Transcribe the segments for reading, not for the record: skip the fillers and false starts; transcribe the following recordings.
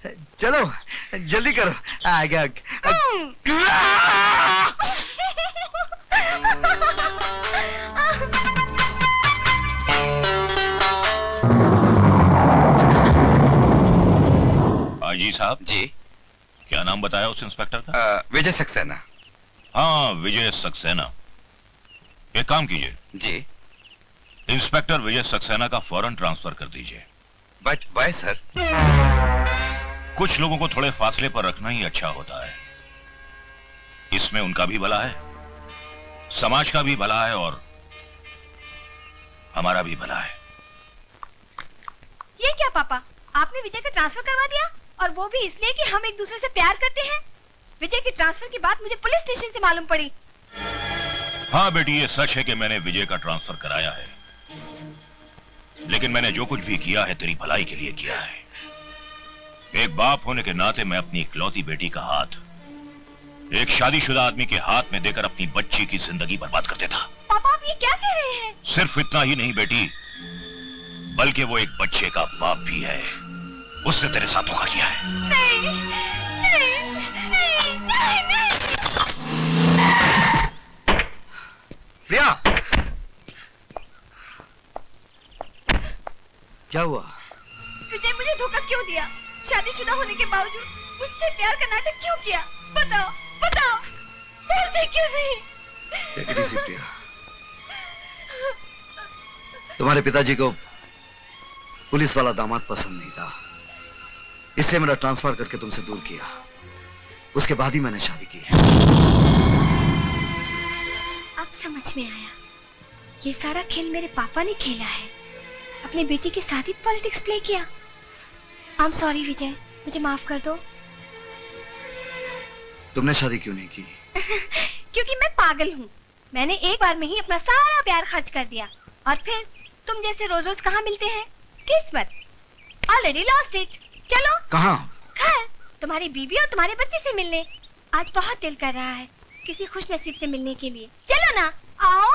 चलो जल्दी करो। आ गया। जी साहब। जी क्या नाम बताया उस इंस्पेक्टर का? विजय सक्सेना। हाँ विजय सक्सेना। एक काम कीजिए। जी इंस्पेक्टर विजय सक्सेना का फौरन ट्रांसफर कर दीजिए। But why sir? कुछ लोगों को थोड़े फासले पर रखना ही अच्छा होता है। इसमें उनका भी भला है, समाज का भी भला है और हमारा भी भला है। ये क्या पापा, आपने विजय का ट्रांसफर करवा दिया, और वो भी इसलिए कि हम एक दूसरे से प्यार करते हैं। विजय के ट्रांसफर की बात मुझे पुलिस स्टेशन से मालूम पड़ी। हाँ बेटी, ये सच है कि मैंने विजय का ट्रांसफर कराया है, लेकिन मैंने जो कुछ भी किया है तेरी भलाई के लिए किया है। एक बाप होने के नाते मैं अपनी इकलौती बेटी का हाथ एक शादीशुदा आदमी के हाथ में देकर अपनी बच्ची की जिंदगी बर्बाद कर देता। पापा आप ये क्या कह रहे हैं? सिर्फ इतना ही नहीं बेटी, बल्कि वो एक बच्चे का बाप भी है। उसने तेरे साथ धोखा किया है। नहीं, नहीं, नहीं, नहीं, नहीं। प्रिया, क्या हुआ? विजय मुझे धोखा क्यों दिया? शादीशुदा होने के बावजूद मुझसे प्यार का नाटक क्यों किया? बताओ, बताओ, बोलते क्यों नहीं? प्रिया, तुम्हारे पिताजी को पुलिस वाला दामाद पसंद नहीं था, इसलिए मेरा ट्रांसफर करके तुमसे दूर किया। उसके बाद ही मैंने शादी की। अब समझ में आया, ये सारा खेल मेरे पापा ने खेला है। अपनी बेटी के साथ ही पॉलिटिक्स प्ले किया। आई एम सॉरी विजय, मुझे माफ कर दो। तुमने शादी क्यों नहीं की? क्योंकि मैं पागल हूँ। मैंने एक बार में ही अपना सारा प्यार खर्च कर दिया, और फिर तुम जैसे रोज रोज कहाँ मिलते हैं? किस्मत, ऑलरेडी लॉस्ट इट। चलो। कहाँ? घर, तुम्हारी बीबी और तुम्हारे बच्चे से मिलने। आज बहुत दिल कर रहा है किसी खुश नसीब से मिलने के लिए। चलो ना, आओ।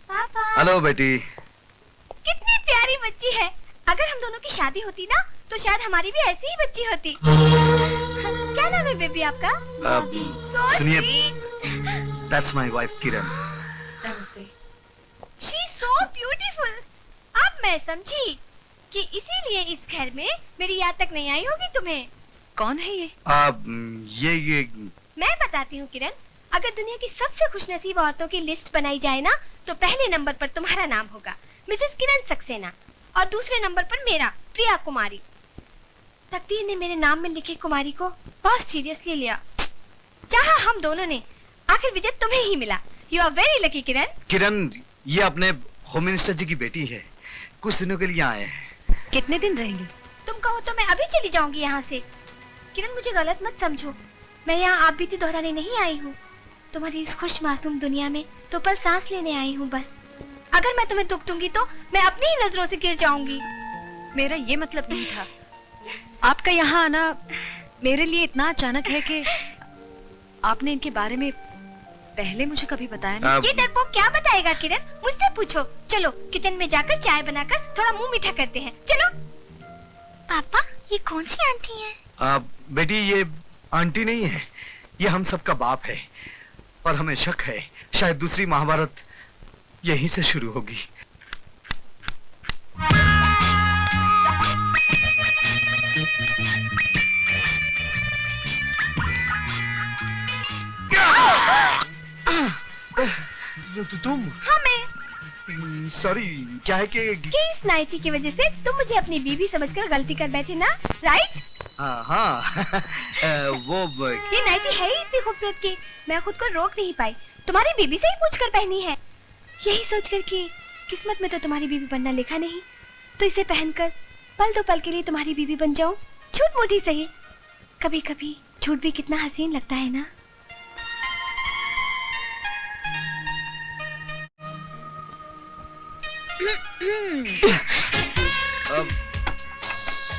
पापा। हेलो बेटी। कितनी प्यारी बच्ची है। अगर हम दोनों की शादी होती ना, तो शायद हमारी भी ऐसी ही बच्ची होती। क्या नाम है बेबी आपका? सुनिए, that's my wife Kiran. She is so beautiful। अब मैं समझी कि इसीलिए इस घर में मेरी याद तक नहीं आई होगी तुम्हें। कौन है ये? ये मैं बताती हूँ किरण, अगर दुनिया की सबसे खुशनसीब औरतों की लिस्ट बनाई जाए ना, तो पहले नंबर पर तुम्हारा नाम होगा, मिसेस किरण सक्सेना, और दूसरे नंबर पर मेरा, प्रिया कुमारी। तकदीर ने मेरे नाम में लिखे कुमारी को बहुत सीरियसली लिया। चाहा हम दोनों ने, आखिर विजय तुम्हें ही मिला। यू आर वेरी लकी किरण। किरण, ये अपने होम मिनिस्टर जी की बेटी है, कुछ दिनों के लिए आए हैं। कितने दिन रहेंगी? तुम कहो तो मैं अभी चली जाऊंगी यहाँ से। किरण मुझे गलत मत समझो, मैं यहाँ आप बीती दोहराने नहीं आई हूँ। तुम्हारी इस खुश मासूम दुनिया में तो पल सांस लेने आई हूँ बस। अगर मैं तुम्हें दुख दूंगी तो मैं अपनी ही नजरों से गिर जाऊंगी। मेरा ये मतलब नहीं था। आपका यहाँ आना मेरे लिए इतना अचानक है कि आपने इनके बारे में पहले मुझे कभी बताया नहीं। ये डरपोक क्या बताएगा किरण, मुझसे पूछो। चलो किचन में जाकर चाय बनाकर थोड़ा मुंह मीठा करते हैं। चलो। पापा, ये कौन सी आंटी है? बेटी, ये आंटी नहीं है, ये हम सबका बाप है, और हमें शक है शायद दूसरी महाभारत यहीं से शुरू होगी। तुम? हाँ मैं। सॉरी, क्या है कि इस नाइटी की वजह से तुम मुझे अपनी बीवी समझकर गलती कर बैठे ना, राइट? हाँ। वो ये नाइटी है ही इतनी खूबसूरत कि मैं खुद को रोक नहीं पाई। तुम्हारी बीबी से ही पूछकर पहनी है, यही सोचकर कि किस्मत में तो तुम्हारी बीबी बनना लिखा नहीं, तो इसे पहनकर पल दो पल के लिए तुम्हारी बीबी बन जाऊं। झूठ मूठी सही, कभी कभी झूठ भी कितना हसीन लगता है ना।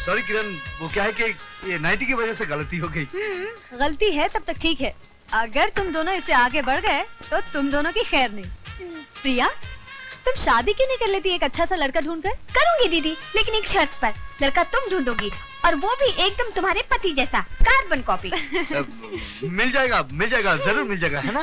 सॉरी किरण, वो क्या है कि ये नाइटी की वजह से गलती हो गई। गलती है तब तक ठीक है, अगर तुम दोनों इससे आगे बढ़ गए तो तुम दोनों की खैर नहीं। प्रिया, तुम शादी क्यों नहीं कर लेती एक अच्छा सा लड़का ढूंढकर? करूंगी दीदी, लेकिन एक शर्त पर। लड़का तुम ढूंढोगी और वो भी एकदम तुम्हारे पति जैसा, कार्बन कॉपी। मिल जाएगा, जरूर मिल जाएगा, है ना?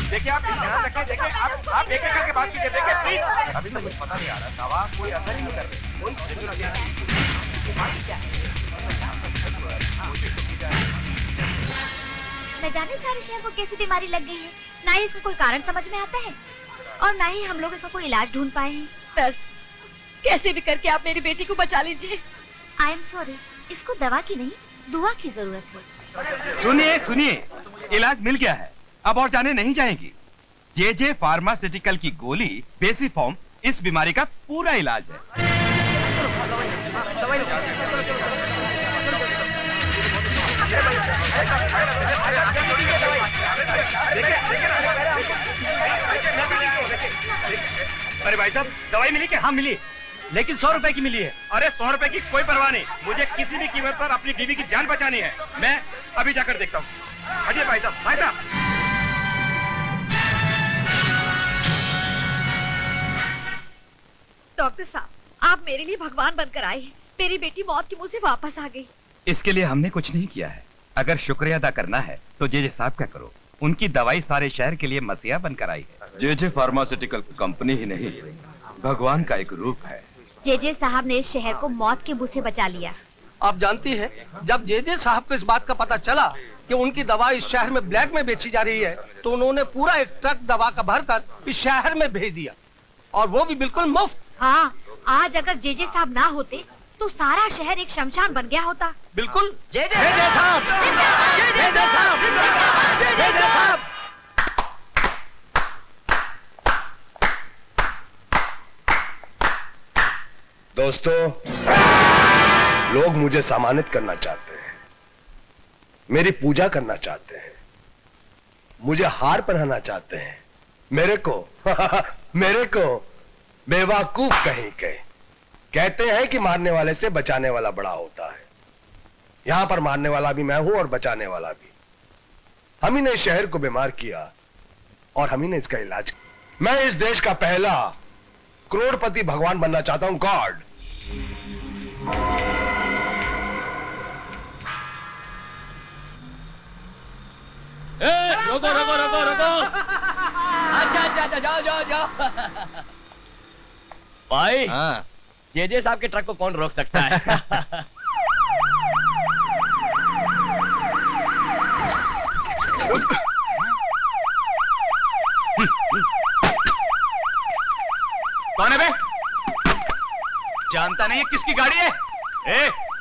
देखिए आप ध्यान रखें, देखिए आप एक एक करके बात कीजिए, देखिए प्लीज। अभी तो कुछ पता नहीं आ रहा, दवा कोई असर ही नहीं कर रही। न जाने सारे शहर को कैसी बीमारी लग गई है, ना ही इसका कोई कारण समझ में आता है और ना ही हम लोग इसका कोई इलाज ढूंढ पाए हैं। बस कैसे भी करके आप मेरी बेटी को बचा लीजिए। आई एम सॉरी, इसको दवा की नहीं दुआ की जरूरत है। सुनिए, इलाज मिल गया है, अब और जाने नहीं जाएंगी। जे फार्मास्यूटिकल की गोली बेसिफॉर्म इस बीमारी का पूरा इलाज है। अरे भाई साहब, दवाई मिली क्या? हाँ मिली, लेकिन 100 रुपए की मिली है। अरे 100 रुपए की कोई परवाह नहीं, मुझे किसी भी कीमत पर अपनी बीवी की जान बचानी है। मैं अभी जाकर देखता हूँ। हटिए भाई साहब, भाई साहब। डॉक्टर साहब, आप मेरे लिए भगवान बनकर आए हैं। मेरी बेटी मौत के मुंह से वापस आ गई। इसके लिए हमने कुछ नहीं किया है। अगर शुक्रिया अदा करना है तो जे साहब क्या करो, उनकी दवाई सारे शहर के लिए मसीहा बनकर आई है। जे फार्मास्यूटिकल कंपनी ही नहीं, भगवान का एक रूप है। जे साहब ने इस शहर को मौत के मुंह से बचा लिया। आप जानती हैं, जब जे साहब को इस बात का पता चला कि उनकी दवा इस शहर में ब्लैक में बेची जा रही है, तो उन्होंने पूरा एक ट्रक दवा का भरकर इस शहर में भेज दिया, और वो भी बिल्कुल मुफ्त। हाँ, आज अगर जे साहब ना होते तो सारा शहर एक शमशान बन गया होता। बिल्कुल। जे साहब, जे साहब, जे साहब। दोस्तों, लोग मुझे सम्मानित करना चाहते हैं, मेरी पूजा करना चाहते हैं, मुझे हार पहनाना चाहते हैं। मेरे को बेवकूफ कहीं के। कहते हैं कि मारने वाले से बचाने वाला बड़ा होता है। यहां पर मारने वाला भी मैं हूं और बचाने वाला भी। हम ही ने इस शहर को बीमार किया और हम ही ने इसका इलाज किया। मैं इस देश का पहला करोड़पति भगवान बनना चाहता हूं, गॉड। रोको। अच्छा, जाओ। भाई, जे साहब के ट्रक को कौन रोक सकता है? कौन है बे? जानता नहीं है किसकी गाड़ी है?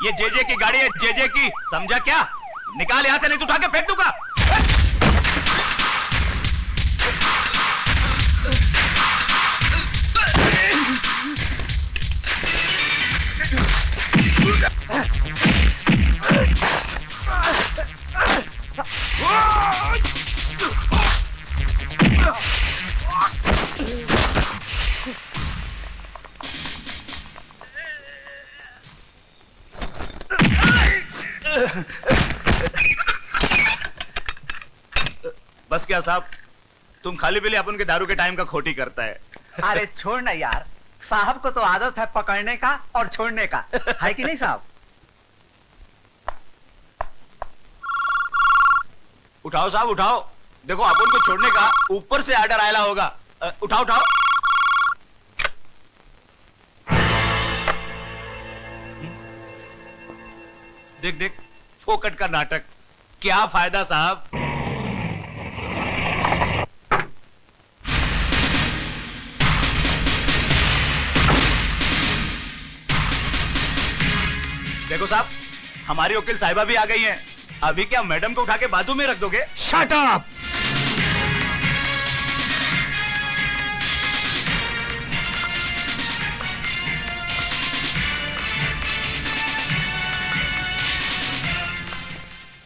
ये जे की गाड़ी है, जे की, समझा क्या? निकाल यहां से, नहीं तो उठा के फेंक दूंगा। बस क्या साहब, तुम खाली पीली अपन के दारू के टाइम का खोटी करता है। अरे छोड़ ना यार, साहब को तो आदत है पकड़ने का और छोड़ने का, है कि नहीं साहब? उठाओ साहब, उठाओ। देखो, अपन को छोड़ने का ऊपर से आर्डर आया होगा। उठाओ। देख, फोकट का नाटक। क्या फायदा साहब? देखो साहब, हमारी वकील साहिबा भी आ गई हैं। अभी क्या मैडम को उठा के बाजू में रख दोगे? Shut up!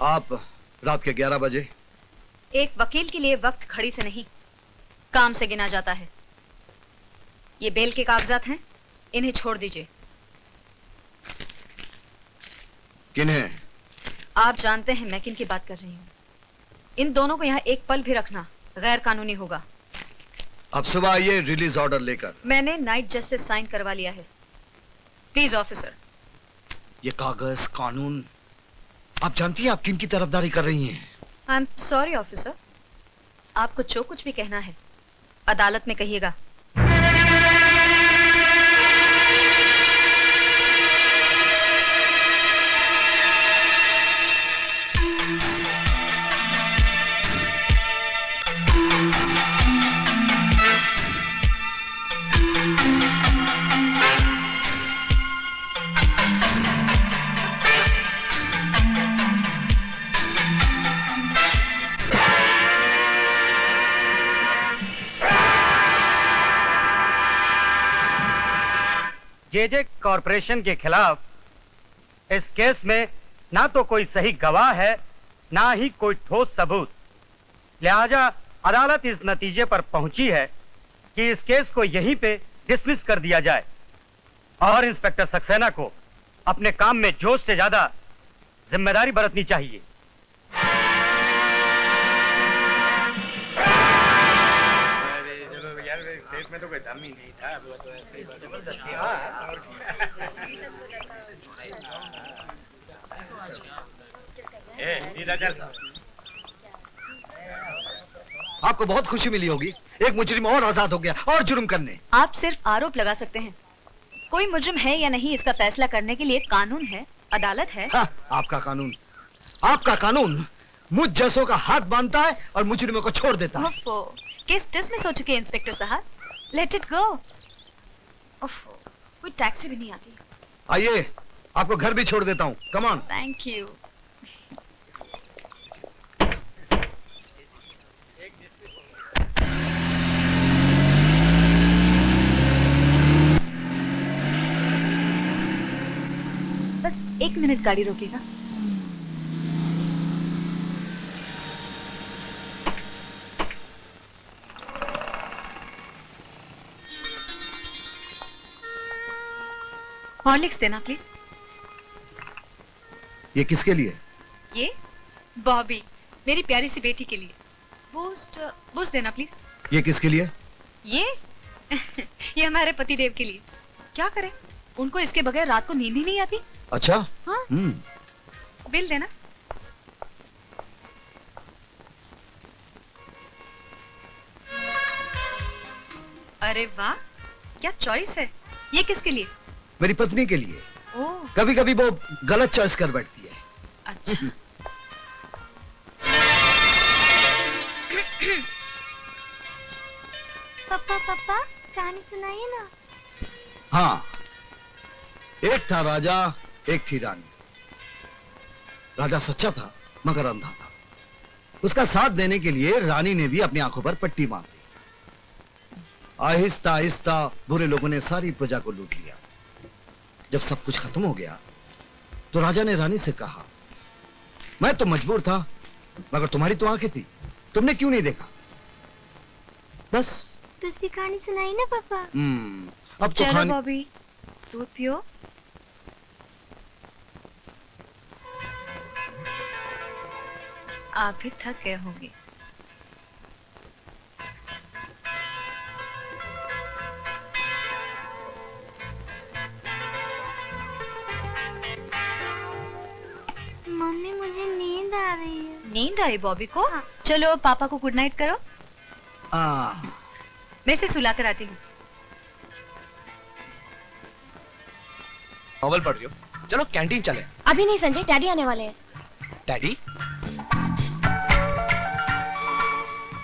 आप रात के 11 बजे एक वकील के लिए वक्त घड़ी से नहीं, काम से गिना जाता है। ये बेल के कागजात हैं, इन्हें छोड़ दीजिए। किन्हें? आप जानते हैं मैं किन की बात कर रही हूँ। इन दोनों को यहाँ एक पल भी रखना गैर कानूनी होगा। अब सुबह आइए रिलीज ऑर्डर लेकर। मैंने नाइट जज से साइन करवा लिया है। Please officer. ये कागज, कानून, आप जानती हैं आप किन की तरफदारी कर रही हैं? आई एम सॉरी ऑफिसर, आपको जो कुछ भी कहना है अदालत में कहिएगा। जेजे कॉरपोरेशन के खिलाफ इस केस में ना तो कोई सही गवाह है, ना ही कोई ठोस सबूत। लिहाजा अदालत इस नतीजे पर पहुंची है कि इस केस को यहीं पे डिसमिस कर दिया जाए और इंस्पेक्टर सक्सेना को अपने काम में जोश से ज्यादा जिम्मेदारी बरतनी चाहिए। में तो कोई दम ही नहीं था। आपको बहुत खुशी मिली होगी, एक मुजरिम और आजाद हो गया और जुर्म करने। आप सिर्फ आरोप लगा सकते हैं, कोई मुजरिम है या नहीं इसका फैसला करने के लिए कानून है, अदालत है। हाँ, आपका कानून मुझ जैसों का हाथ बांधता है और मुजरिमों को छोड़ देता है। केस डिसमिस हो चुके हैं इंस्पेक्टर साहब, लेट इट गो। कोई टैक्सी भी नहीं आती। आइए, आपको घर भी छोड़ देता हूँ। Come on. Thank you. बस 1 मिनट गाड़ी रोकेगा। हॉर्लिक्स देना प्लीज। ये किसके लिए? ये बॉबी, मेरी प्यारी सी बेटी के लिए। बूस्ट देना प्लीज। ये किसके लिए? ये ये हमारे पति देव के लिए। क्या करें, उनको इसके बगैर रात को नींद ही नहीं आती। अच्छा। हाँ? बिल देना। अरे वाह, क्या चॉइस है। ये किसके लिए? मेरी पत्नी के लिए। ओह, कभी कभी वो गलत चॉइस कर बैठती है। अच्छा। पापा कहानी सुनाइए ना। हाँ, एक था राजा, एक थी रानी। राजा सच्चा था मगर अंधा था। उसका साथ देने के लिए रानी ने भी अपनी आंखों पर पट्टी बांध दी। आहिस्ता आहिस्ता बुरे लोगों ने सारी प्रजा को लूट लिया। जब सब कुछ खत्म हो गया तो राजा ने रानी से कहा, मैं तो मजबूर था मगर तुम्हारी तो आंखें थी, तुमने क्यों नहीं देखा? बस दूसरी कहानी सुनाई ना पापा। अब तो चलो बॉबी, दूध पियो। आप भी थक गए होंगे। मम्मी मुझे नींद आ रही है। नींद आई बॉबी को? हाँ। चलो पापा को गुड नाइट करो। मैं इसे सुला कर आती हूँ। नॉवल पढ़ रही हो? चलो कैंटीन चले। अभी नहीं संजय, डैडी आने वाले हैं। डैडी?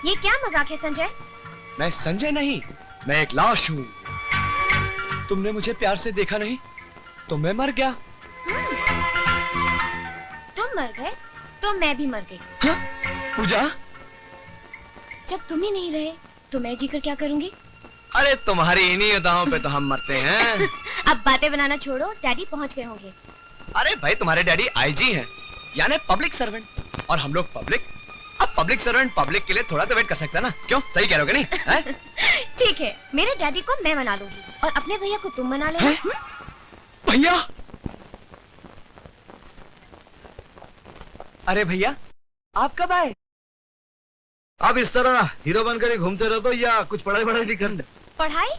ये क्या मजाक है संजय? मैं संजय नहीं, मैं एक लाश हूँ। तुमने मुझे प्यार से देखा नहीं तो मैं मर गया। तुम मर गए तो मैं भी मर गई। हाँ? पूजा? जब तुम ही नहीं रहे तो मैं जीकर क्या करूंगी? अरे तुम्हारी इन्हीं अदाओं पे तो हम मरते हैं। अब बातें बनाना छोड़ो, डैडी पहुंच गए होंगे। अरे भाई, तुम्हारे डैडी आईजी हैं। यानी पब्लिक सर्वेंट, और हम लोग पब्लिक। अब पब्लिक सर्वेंट पब्लिक के लिए थोड़ा तो वेट कर सकता है ना, क्यों? सही कह रहे हो कि नहीं हैं? ठीक है, मेरे डैडी को मैं मना लूंगी और अपने भैया को तुम मना लेना। भैया, अरे भैया आप कब आए? अब इस तरह हीरो बनकर ही घूमते रहते हो या कुछ पढ़ाई भी करते? पढ़ाई?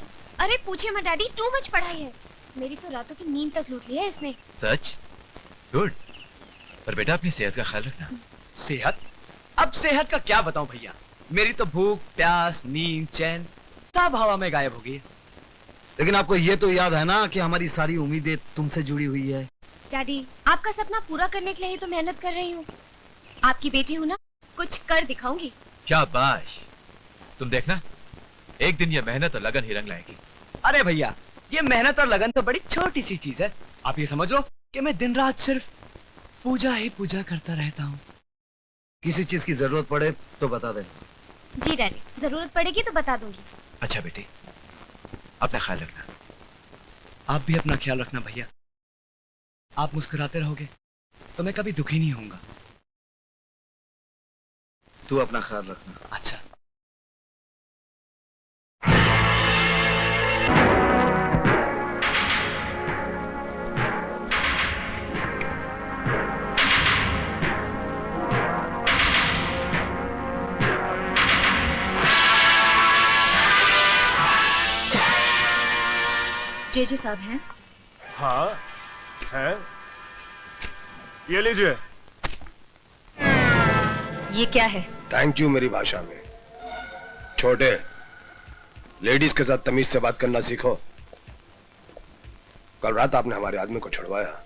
अरे पूछिए मत डैडी, टू मच पढ़ाई है। मेरी तो रातों की नींद तक लूट ली है इसने। सच? गुड। पर बेटा अपनी सेहत का ख्याल रखना। सेहत? अब सेहत का क्या बताऊं भैया, मेरी तो भूख प्यास नींद चैन सब हवा में गायब हो गई है। लेकिन आपको ये तो याद है ना कि हमारी सारी उम्मीदें तुमसे जुड़ी हुई है। डैडी, आपका सपना पूरा करने के लिए ही तो मेहनत कर रही हूँ। आपकी बेटी हूँ ना, कुछ कर दिखाऊंगी। शाबाश। तुम देखना, एक दिन ये मेहनत और लगन ही रंग लाएगी। अरे भैया, ये मेहनत और लगन तो बड़ी छोटी सी चीज है। आप ये समझ लो कि मैं दिन रात सिर्फ पूजा ही पूजा करता रहता हूँ। किसी चीज की जरूरत पड़े तो बता दे। जी डैडी, जरूरत पड़ेगी तो बता दूंगी। अच्छा बेटी, अपना ख्याल रखना। आप भी अपना ख्याल रखना भैया। आप मुस्कुराते रहोगे तो मैं कभी दुखी नहीं होऊंगा। तू अपना ख्याल रखना। अच्छा। जेजे साहब हैं? हाँ है, ये लीजिए। ये क्या है? थैंक यू मेरी भाषा में। छोटे, लेडीज के साथ तमीज से बात करना सीखो। कल रात आपने हमारे आदमी को छुड़वाया,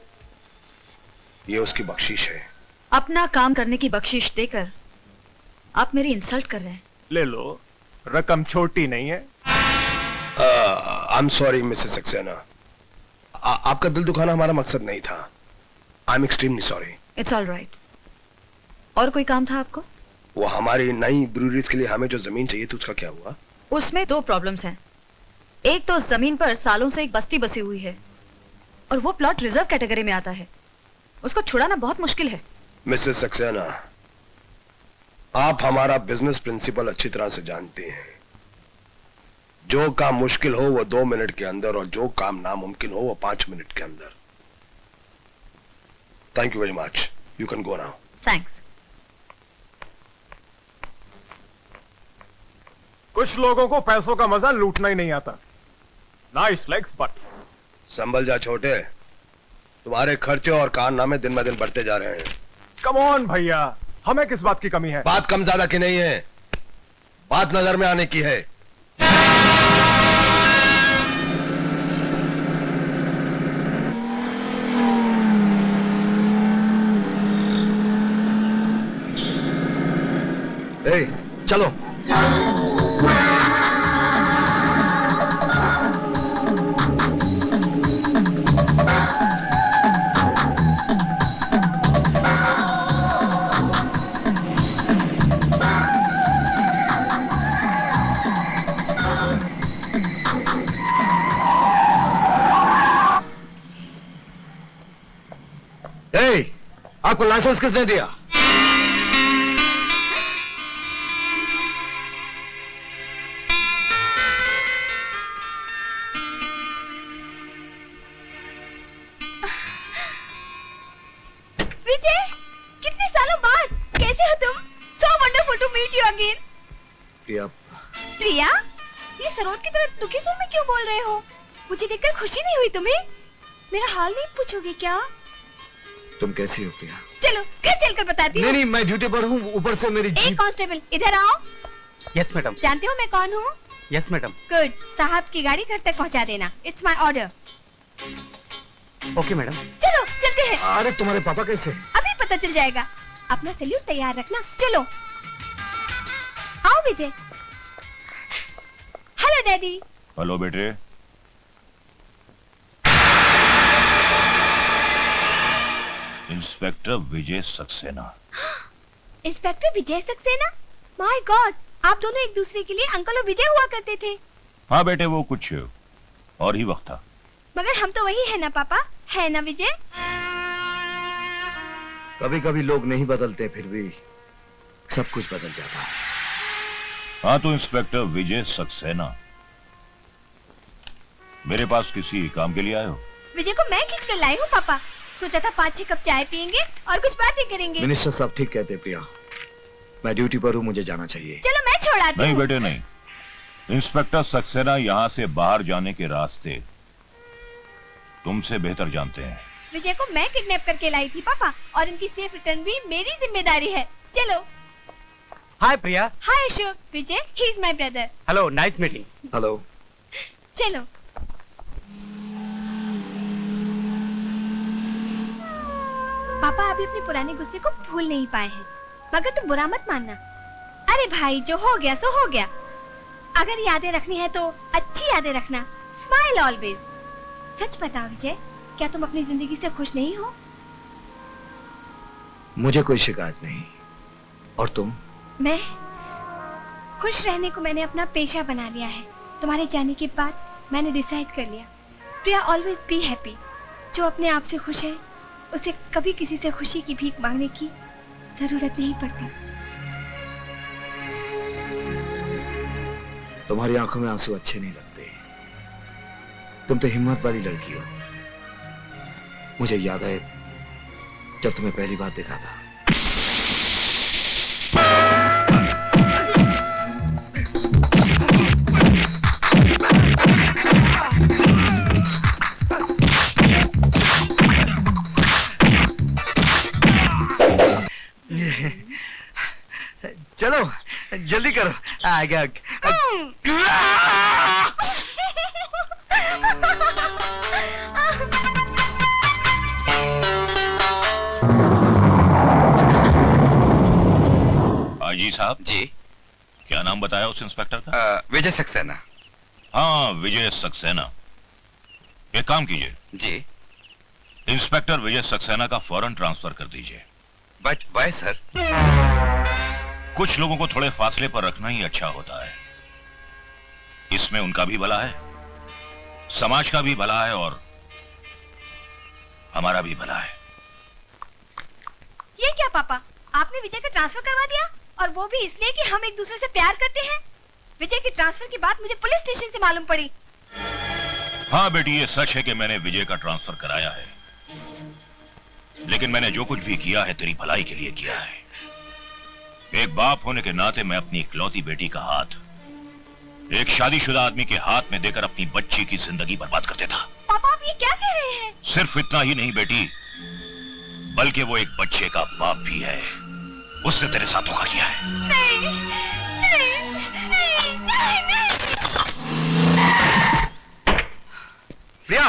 ये उसकी बख्शीश है। अपना काम करने की बख्शिश देकर आप मेरी इंसल्ट कर रहे हैं। ले लो, रकम छोटी नहीं है। I am sorry Mrs Saxena, आपका दिल दुखाना हमारा मकसद नहीं था। I am extremely sorry. It's all right. और कोई काम था आपको? वो हमारी नई ब्रूरीज के लिए हमें जो जमीन चाहिए थी उसका क्या हुआ? उसमें दो प्रॉब्लम्स हैं। एक तो उस जमीन पर सालों से एक बस्ती बसी हुई है और वो प्लॉट रिजर्व कैटेगरी में आता है। उसको छुड़ाना बहुत मुश्किल है। मिसेस सक्सेना, आप हमारा बिजनेस प्रिंसिपल अच्छी तरह से जानती हैं। जो काम मुश्किल हो वो 2 मिनट के अंदर और जो काम नामुमकिन हो वो 5 मिनट के अंदर। Thank you very much, you can go now. Thanks. कुछ लोगों को पैसों का मजा लूटना ही नहीं आता। Nice legs but. संभल जा छोटे, तुम्हारे खर्चे और कारनामे दिन ब दिन बढ़ते जा रहे हैं। कम ऑन भैया, हमें किस बात की कमी है? बात कम ज्यादा की नहीं है, बात नजर में आने की है। ए, चलो। ए, आपको लाइसेंस किसने दिया? विजय, कितने सालों बाद कैसे हो तुम? So wonderful to meet you again. प्रिया। प्रिया, ये सरोद की तरह दुखी सुर में क्यों बोल रहे हो? मुझे देखकर खुशी नहीं हुई तुम्हें? मेरा हाल नहीं पूछोगे क्या? तुम कैसी हो प्रिया? चलो घर चलकर बताती हूँ। नहीं, मैं ड्यूटी पर हूँ, ऊपर से मेरी एक कांस्टेबल इधर आओ। Yes madam. जानते हो मैं कौन हूँ? Yes madam. गुड, साहब की गाड़ी घर तक पहुँचा देना। It's my order. Okay madam. चलो चलते हैं। अरे तुम्हारे पापा कैसे? अभी पता चल जाएगा। अपना सैल्यूट तैयार रखना। चलो आओ विजय। Hello daddy. हेलो बेटे। Inspector Vijay Saxena. Inspector Vijay Saxena? My god, आप दोनों एक दूसरे के लिए अंकल और विजय हुआ करते थे। हाँ बेटे, वो कुछ और ही वक्त था। मगर हम तो वही है ना पापा, है ना विजय? कभी कभी लोग नहीं बदलते, फिर भी सब कुछ बदल जाता है। हाँ, तो इंस्पेक्टर विजय सक्सेना, मेरे पास किसी काम के लिए आए हो? विजय को मैं खींच कर लाई हूँ पापा। सोचा था 5-6 कप चाय पियेंगे और कुछ बातें करेंगे। मिनिस्टर साहब ठीक कहते प्रिया, मैं ड्यूटी पर हूँ, मुझे जाना चाहिए। चलो मैं छोड़ाती हूँ। नहीं बेटे नहीं, इंस्पेक्टर सक्सेना यहाँ से बाहर जाने के रास्ते तुमसे बेहतर जानते हैं। विजय को मैं किडनैप करके लाई थी पापा, और इनकी सेफ रिटर्न भी मेरी जिम्मेदारी है। चलो। Hi Priya. Hi Ashok. Vijay, he is my brother. Hello, nice meeting. Hello. चलो। पापा अभी अपने पुराने गुस्से को भूल नहीं पाए हैं, मगर तुम बुरा मत मानना। अरे भाई, जो हो गया सो हो गया। अगर यादें रखनी है तो अच्छी यादें रखना। Smile always. सच बताओ विजय, क्या तुम अपनी जिंदगी से खुश नहीं हो? मुझे कोई शिकायत नहीं। और तुम? मैं खुश रहने को मैंने अपना पेशा बना लिया है। तुम्हारे जाने के बाद मैंने डिसाइड कर लिया, प्रिया ऑलवेज बी हैप्पी। जो अपने आप से खुश है उसे कभी किसी से खुशी की भीख मांगने की जरूरत नहीं पड़ती। तुम्हारी आंखों में आंसू अच्छे नहीं लगते। तुम तो हिम्मत वाली लड़की हो। मुझे याद है जब तुम्हें पहली बार देखा था। चलो जल्दी करो। आगे जी साहब। जी, क्या नाम बताया उस इंस्पेक्टर का? विजय सक्सेना। हाँ, विजय सक्सेना। एक काम कीजिए जी, इंस्पेक्टर विजय सक्सेना का फौरन ट्रांसफर कर दीजिए। But why sir? कुछ लोगों को थोड़े फासले पर रखना ही अच्छा होता है। इसमें उनका भी भला है, समाज का भी भला है और हमारा भी भला है। ये क्या पापा, आपने विजय का ट्रांसफर करवा दिया, और वो भी इसलिए कि हम एक दूसरे से प्यार करते हैं? विजय के ट्रांसफर की बात मुझे पुलिस स्टेशन से मालूम पड़ी। हाँ बेटी, ये सच है कि मैंने विजय का ट्रांसफर कराया है, लेकिन मैंने जो कुछ भी किया है तेरी भलाई के लिए किया है। एक बाप होने के नाते मैं अपनी इकलौती बेटी का हाथ एक शादीशुदा आदमी के हाथ में देकर अपनी बच्ची की जिंदगी बर्बाद कर देता। पापा आप ये क्या कह रहे हैं? सिर्फ इतना ही नहीं बेटी, बल्कि वो एक बच्चे का बाप भी है। उसने तेरे साथ धोखा किया है। नहीं, नहीं, नहीं, नहीं, नहीं। प्रिया,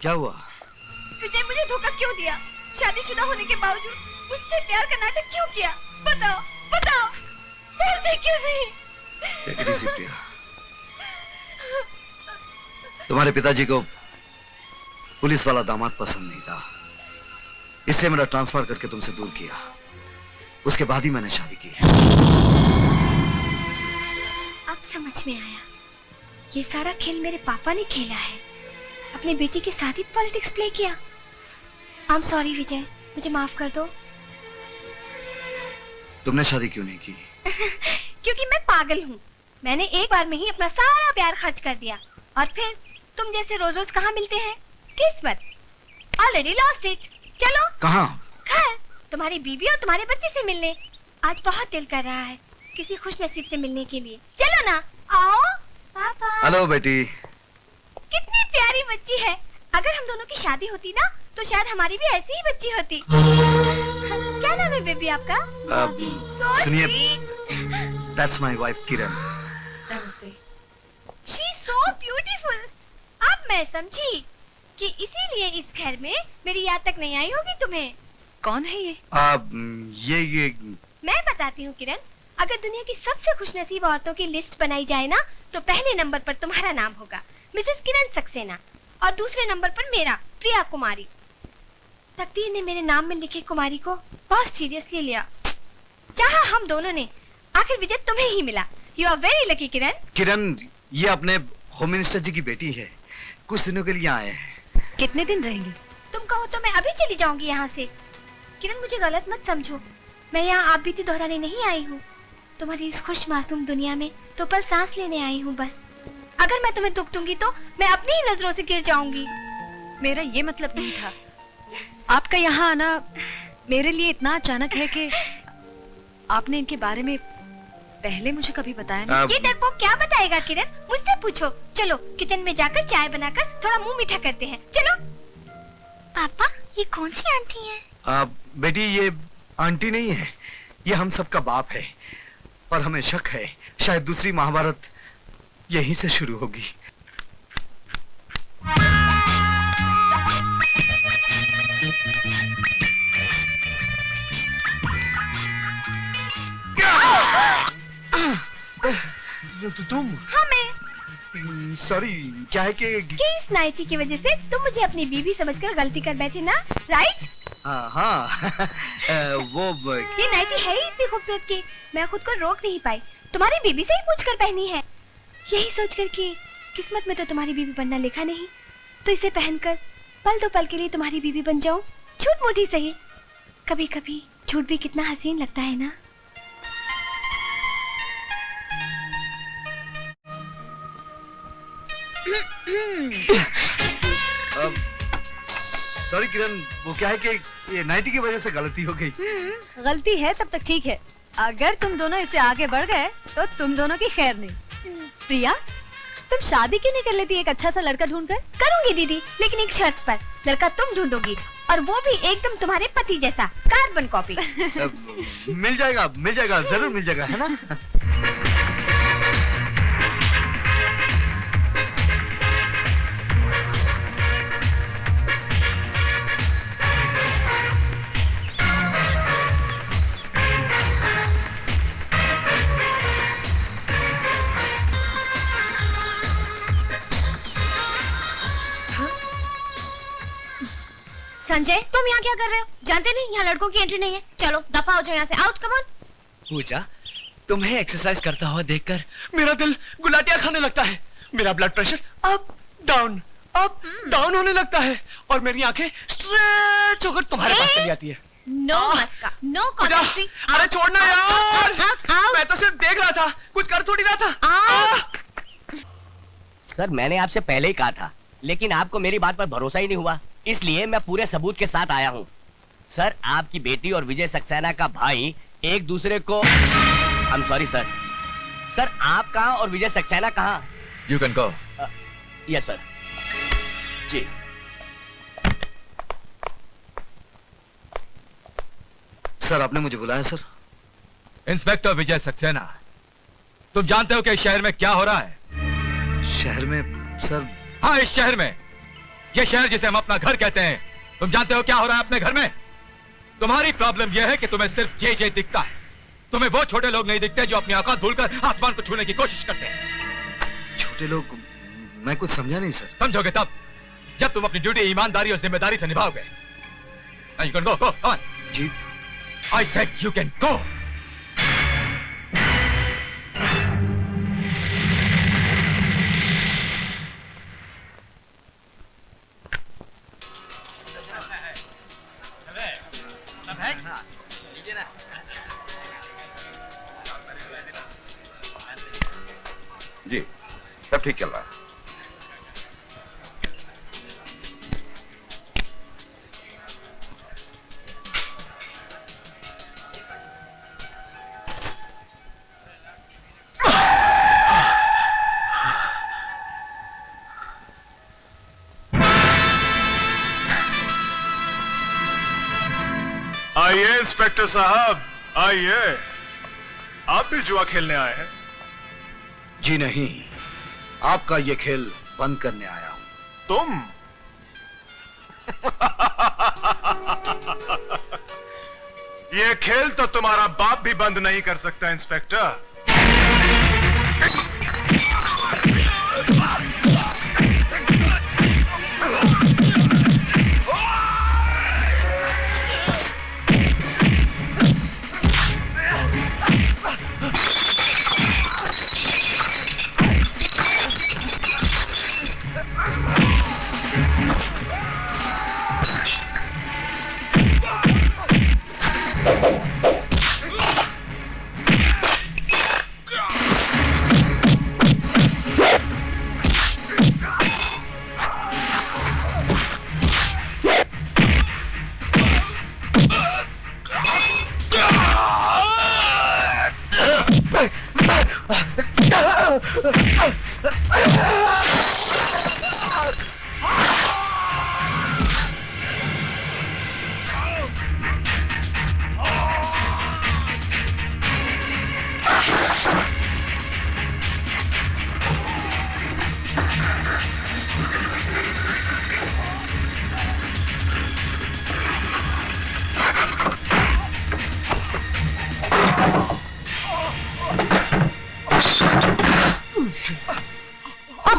क्या हुआ? विजय मुझे धोखा क्यों दिया? शादीशुदा होने के बावजूद मुझसे प्यार का नाटक क्यों किया? बताओ, बताओ, बोलते क्यों नहीं? Take it easy, प्रिया। तुम्हारे पिताजी को पुलिस वाला दामाद पसंद नहीं था, इसलिए मेरा ट्रांसफर करके तुमसे दूर किया। उसके बाद ही मैंने शादी की। अब समझ में आया, ये सारा खेल मेरे पापा ने खेला है। अपनी बेटी के साथ ही पॉलिटिक्स प्ले किया। आई एम सॉरी विजय, मुझे माफ कर दो। तुमने शादी क्यों नहीं की? क्योंकि मैं पागल हूँ। मैंने एक बार में ही अपना सारा प्यार खर्च कर दिया, और फिर तुम जैसे रोज रोज कहाँ मिलते हैं? किस्मत, ऑलरेडी लॉस्ट इट। चलो। कहाँ? घर, तुम्हारी बीवी और तुम्हारे बच्चे से मिलने। आज बहुत दिल कर रहा है किसी खुश नसीब से मिलने के लिए। चलो ना, आओ। पापा। हेलो बेटी। कितनी प्यारी बच्ची है। अगर हम दोनों की शादी होती ना, तो शायद हमारी भी ऐसी ही बच्ची होती। क्या नाम है बेबी आपका? सुनिए, that's my wife Kiran. She is so beautiful। अब मैं समझी कि इसीलिए इस घर में मेरी याद तक नहीं आई होगी तुम्हें। कौन है ये? ये मैं बताती हूँ किरण, अगर दुनिया की सबसे खुशनसीब औरतों की लिस्ट बनाई जाए ना, तो पहले नंबर पर तुम्हारा नाम होगा, मिसेस किरण सक्सेना, और दूसरे नंबर पर मेरा, प्रिया कुमारी। तकदीर ने मेरे नाम में लिखे कुमारी को बहुत सीरियसली लिया। चाहा हम दोनों ने, आखिर विजय तुम्हें ही मिला। यू आर वेरी लकी किरण। किरण, ये अपने होम मिनिस्टर जी की बेटी है, कुछ दिनों के लिए आए हैं। कितने दिन रहेंगे? तुम कहो तो मैं अभी चली जाऊंगी यहाँ से। किरण मुझे गलत मत समझो, मैं यहाँ आप बीती दोहराने नहीं आई हूँ। तुम्हारी इस खुश मासूम दुनिया में तो पल सांस लेने आई हूँ बस। अगर मैं तुम्हें दुख दूंगी तो मैं अपनी ही नजरों से गिर जाऊंगी। मेरा ये मतलब नहीं था। आपका यहाँ आना मेरे लिए इतना अचानक है कि आपने इनके बारे में पहले मुझे कभी बताया नहीं। ये डरपोक क्या बताएगा किरण, मुझसे पूछो। चलो किचन में जाकर चाय बनाकर थोड़ा मुंह मीठा करते हैं, चलो। पापा ये कौन सी आंटी है? बेटी ये आंटी नहीं है, ये हम सबका बाप है। और हमें शक है शायद दूसरी महाभारत यहीं से शुरू होगी। तुम? हाँ मैं। सॉरी, क्या है कि इस नाइटी की वजह से तुम मुझे अपनी बीवी समझकर गलती कर बैठे ना, राइट? हाँ वो ये नाइटी है ही इतनी खूबसूरत कि मैं खुद को रोक नहीं पाई। तुम्हारी बीवी से ही पूछकर पहनी है, यही सोचकर कि किस्मत में तो तुम्हारी बीवी बनना लिखा नहीं, तो इसे पहनकर पल दो पल के लिए तुम्हारी बीवी बन जाऊं। झूठ मूठी सही, कभी कभी झूठ भी कितना हसीन लगता है ना। सॉरी किरण, वो क्या है कि ये नाइटी की वजह से गलती हो गई। गलती है तब तक ठीक है, अगर तुम दोनों इससे आगे बढ़ गए तो तुम दोनों की खैर नहीं। प्रिया, तुम शादी क्यों नहीं कर लेती एक अच्छा सा लड़का ढूंढकर? करूंगी दीदी, लेकिन एक शर्त पर। लड़का तुम ढूंढोगी और वो भी एकदम तुम्हारे पति जैसा, कार्बन कॉपी। मिल जाएगा, जरूर मिल जाएगा, है ना? संजय, तुम यहाँ क्या कर रहे हो? जानते नहीं यहाँ लड़कों की एंट्री नहीं है। चलो दफा हो जाओ यहाँ से, आउट, कम ऑन। पूजा, तुम्हें एक्सरसाइज करता हुआ देखकर मेरा दिल गुलाटियां खाने लगता है। मेरा ब्लड प्रेशर अप डाउन होने लगता है और मेरी आंखें स्ट्रेच होकर तुम्हारे पास चली आती है। नो मस्का, नो पूजा, कॉमेंट्री। अरे छोड़ना यार, मैं तो सिर्फ देख रहा था, कुछ कर थोड़ी रहा था। सर मैंने आपसे पहले ही कहा था, लेकिन आपको मेरी बात पर भरोसा ही नहीं हुआ, इसलिए मैं पूरे सबूत के साथ आया हूँ। सर आपकी बेटी और विजय सक्सेना का भाई एक दूसरे को I'm sorry सर। सर आप कहाँ और विजय सक्सेना कहाँ? You can go. Yes sir. जी। सर आपने मुझे बुलाया सर? इंस्पेक्टर विजय सक्सेना, तुम जानते हो कि इस शहर में क्या हो रहा है? शहर में सर? हाँ, इस शहर में, ये शहर जिसे हम अपना घर कहते हैं, तुम जानते हो क्या हो रहा है अपने घर में? तुम्हारी प्रॉब्लम यह है कि तुम्हें सिर्फ जे दिखता है, तुम्हें वो छोटे लोग नहीं दिखते जो अपनी औकात भूलकर आसमान को छूने की कोशिश करते हैं। छोटे लोग? मैं कुछ समझा नहीं सर। समझोगे तब जब तुम अपनी ड्यूटी ईमानदारी और जिम्मेदारी से निभाओगे। You can go, come on. Ji. I said you can go. जी, सब ठीक चल रहा है। आइए इंस्पेक्टर साहब, आइए। आप भी जुआ खेलने आए हैं? जी नहीं, आपका ये खेल बंद करने आया हूं। तुम? ये खेल तो तुम्हारा बाप भी बंद नहीं कर सकता इंस्पेक्टर।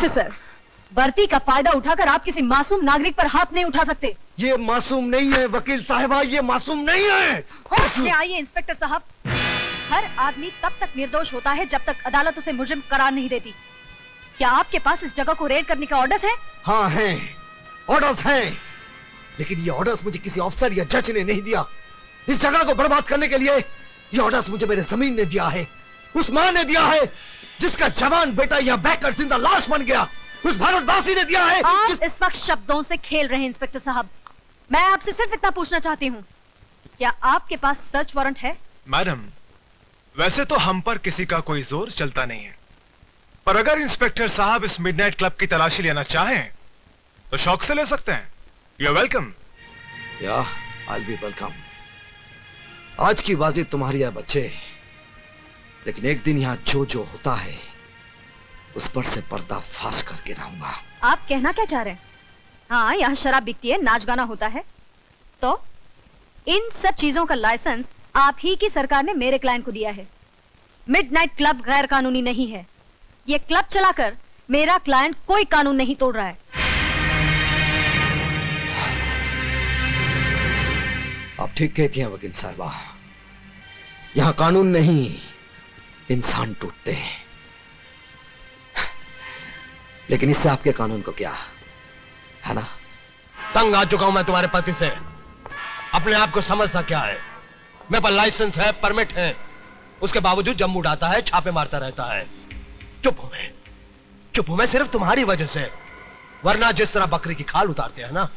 ऑफिसर, वर्दी का फायदा उठाकर आप किसी मासूम नागरिक पर हाथ नहीं उठा सकते। ये मासूम नहीं है वकील साहिबा, ये मासूम नहीं है। होश में आइए इंस्पेक्टर साहब। हर आदमी तब तक निर्दोष होता है जब तक अदालत उसे मुजरिम करार नहीं देती। क्या आपके पास इस जगह को रेड करने का ऑर्डर्स है? हाँ है, ऑर्डर्स हैं, लेकिन ये ऑर्डर्स मुझे किसी ऑफिसर या जज ने नहीं दिया। इस जगह को बर्बाद करने के लिए ये ऑर्डर्स मुझे मेरे जमीन ने दिया है, उस मां ने दिया है जिसका जवान बेटा यहाँ बहकर जिंदा लाश बन गया, उस भारतवासी ने दिया है। आप इस वक्त शब्दों से खेल रहे हैं इंस्पेक्टर साहब। मैं आपसे सिर्फ इतना पूछना चाहती हूँ, क्या आपके पास सर्च वारंट है? मैडम, वैसे तो हम पर किसी का कोई जोर चलता नहीं है, पर अगर इंस्पेक्टर साहब इस मिडनाइट क्लब की तलाशी लेना चाहें तो शौक से ले सकते हैं। You are welcome. या आई बी वेलकम। आज की बाजी तुम्हारी है बच्चे, लेकिन एक दिन यहाँ जो जो होता है उस पर से पर्दा फाश करके रहूंगा। आप कहना क्या चाह रहे हैं? हाँ, यहाँ शराब बिकती है, नाच गाना होता है, तो इन सब चीजों का लाइसेंस आप ही की सरकार ने मेरे क्लाइंट को दिया है। मिडनाइट क्लब गैर कानूनी नहीं है। ये क्लब चलाकर मेरा क्लाइंट कोई कानून नहीं तोड़ रहा है। आप ठीक कहती हैं वकील साहिबा, यहाँ कानून नहीं इंसान टूटते हैं, लेकिन इससे आपके कानून को क्या है ना? तंग आ चुका हूं मैं तुम्हारे पति से। अपने आप को समझता क्या है? मेरे पास लाइसेंस है, परमिट है, उसके बावजूद जम उड़ाता है, छापे मारता रहता है। चुप हूं मैं सिर्फ तुम्हारी वजह से, वरना जिस तरह बकरी की खाल उतारते हैं ना,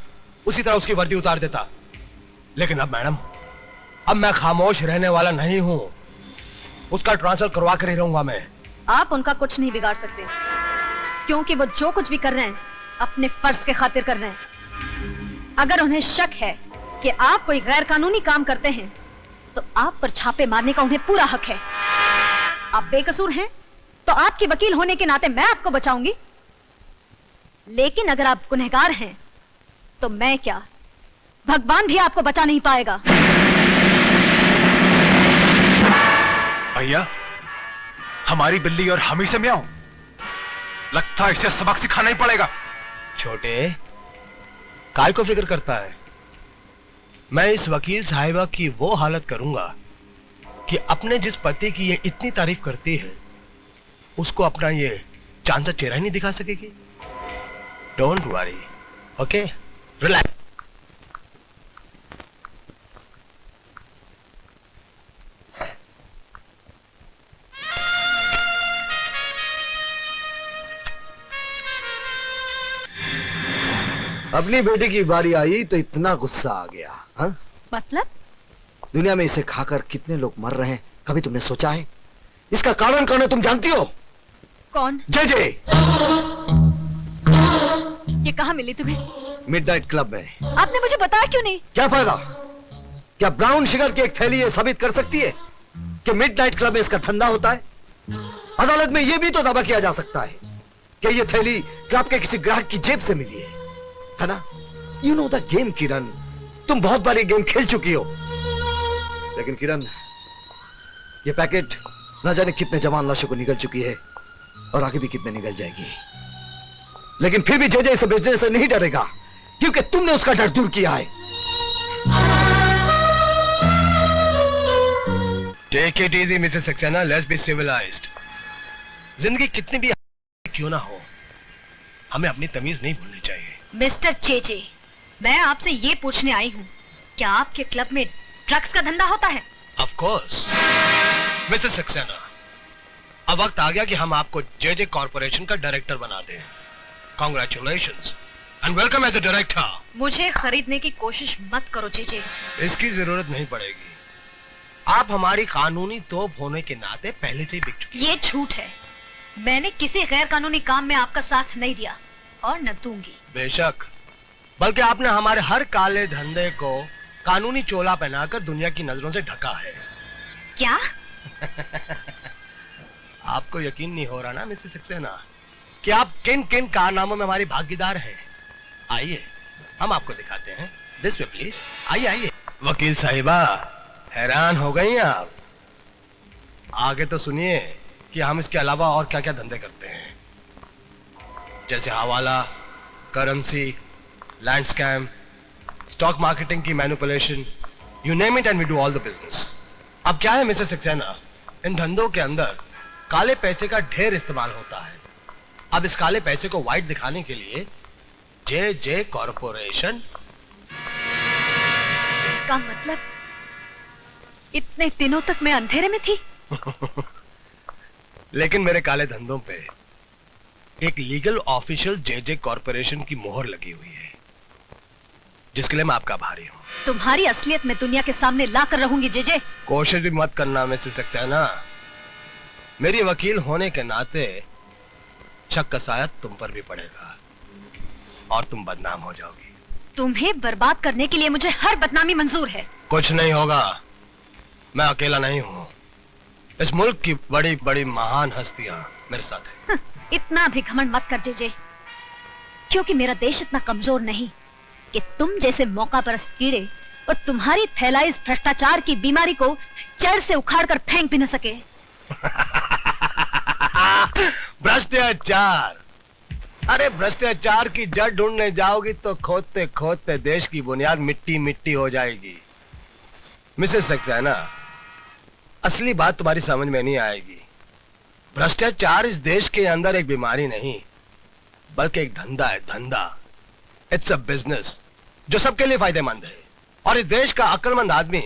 उसी तरह उसकी वर्दी उतार देता। लेकिन अब मैडम, अब मैं खामोश रहने वाला नहीं हूं, उसका ट्रांसफर करवा कर ही रहूंगा मैं। आप उनका कुछ नहीं बिगाड़ सकते, क्योंकि वो जो कुछ भी कर रहे हैं अपने फर्ज के खातिर कर रहे हैं। अगर उन्हें शक है कि आप कोई गैर कानूनी काम करते हैं, तो आप पर छापे मारने का उन्हें पूरा हक है। आप बेकसूर हैं, तो आपके वकील होने के नाते मैं आपको बचाऊंगी, लेकिन अगर आप गुनहगार हैं, तो मैं क्या, भगवान भी आपको बचा नहीं पाएगा। भैया, हमारी बिल्ली और हम ही से म्याऊं, लगता है इसे सबक सिखाना ही पड़ेगा। छोटे, काय को फिक्र करता है? मैं इस वकील साहिबा की वो हालत करूंगा कि अपने जिस पति की ये इतनी तारीफ करती है, उसको अपना ये चांद सा चेहरा ही नहीं दिखा सकेगी। Don't worry, okay, relax. अपनी बेटी की बारी आई तो इतना गुस्सा आ गया। हाँ? मतलब? दुनिया में इसे खाकर कितने लोग मर रहे हैं, कभी तुमने सोचा है? इसका कारण कौन है तुम जानती हो? कौन? जे। ये कहाँ मिली तुम्हें? मिडनाइट क्लब में। आपने मुझे बताया क्यों नहीं? क्या फायदा? क्या ब्राउन शुगर की एक थैली ये साबित कर सकती है कि मिडनाइट क्लब में इसका धंधा होता है? अदालत में यह भी तो दावा किया जा सकता है कि ये थैली क्लब के किसी ग्राहक की जेब से मिली है ना? यू नो द गेम किरण, तुम बहुत बार ये गेम खेल चुकी हो। लेकिन किरण, ये पैकेट न जाने कितने जवान लाशों को निगल चुकी है और आगे भी कितने निगल जाएगी, लेकिन फिर भी जे इसे बेचने से नहीं डरेगा, क्योंकि तुमने उसका डर दूर किया है। Take it easy Mrs Saksena, let's be civilised. जिंदगी कितनी भी क्यों ना हो, हमें अपनी तमीज नहीं भूलनी चाहिए। मिस्टर जे, मैं आपसे ये पूछने आई हूँ, क्या आपके क्लब में ड्रग्स का धंधा होता है? ऑफ कोर्स मिसेस सक्सेना, अब वक्त आ गया कि हम आपको जे कॉर्पोरेशन का डायरेक्टर बना दें। Congratulations and welcome as a director. मुझे खरीदने की कोशिश मत करो जे। इसकी जरूरत नहीं पड़ेगी, आप हमारी कानूनी तोप होने के नाते पहले से ही बिक चुकी। ये झूठ है, मैंने किसी गैर कानूनी काम में आपका साथ नहीं दिया और न दूंगी। बेशक, बल्कि आपने हमारे हर काले धंधे को कानूनी चोला पहनाकर दुनिया की नजरों से ढका है। क्या? आपको यकीन नहीं हो रहा ना मिसेस सक्सेना कि आप किन किन कारनामों में हमारी भागीदार हैं? आइए हम आपको दिखाते हैं। दिस वे प्लीज, आइए आइए। वकील साहिबा, हैरान हो गई आप? आगे तो सुनिए कि हम इसके अलावा और क्या क्या धंधे करते हैं। जैसे हवाला, currency, land scam, stock marketing की manipulation, you name it and we do all the business. अब क्या है मिसेस सक्सेना, इन धंधों के अंदर काले पैसे का ढेर इस्तेमाल होता है। अब इस काले पैसे को व्हाइट दिखाने के लिए जे कॉरपोरेशन। इसका मतलब इतने दिनों तक मैं अंधेरे में थी। लेकिन मेरे काले धंधों पे एक लीगल ऑफिशियल जे कॉरपोरेशन की मोहर लगी हुई है, जिसके लिए मैं आपका आभारी हूँ। तुम्हारी असलियत मैं दुनिया के सामने ला कर रहूंगी जे। कोशिश भी मत करना मिसेस सक्सेना, मेरी वकील होने के नाते शक का साया तुम पर भी पड़ेगा और तुम बदनाम हो जाओगी। तुम्हें बर्बाद करने के लिए मुझे हर बदनामी मंजूर है। कुछ नहीं होगा, मैं अकेला नहीं हूँ। इस मुल्क की बड़ी बड़ी महान हस्तियां मेरे साथ हैं। इतना भी घमंड मत कर जे, क्योंकि मेरा देश इतना कमजोर नहीं कि तुम जैसे मौका परस्त कीड़े और तुम्हारी फैलाई इस भ्रष्टाचार की बीमारी को जड़ से उखाड़ कर फेंक भी न सके। भ्रष्टाचार, अरे भ्रष्टाचार की जड़ ढूंढने जाओगी तो खोदते खोदते देश की बुनियाद मिट्टी मिट्टी हो जाएगी। मिसेस सक्सेना, असली बात तुम्हारी समझ में नहीं आएगी। भ्रष्टाचार इस देश के अंदर एक बीमारी नहीं, बल्कि एक धंधा है, धंधा। इट्स अ बिजनेस जो सबके लिए फायदेमंद है, और इस देश का अक्लमंद आदमी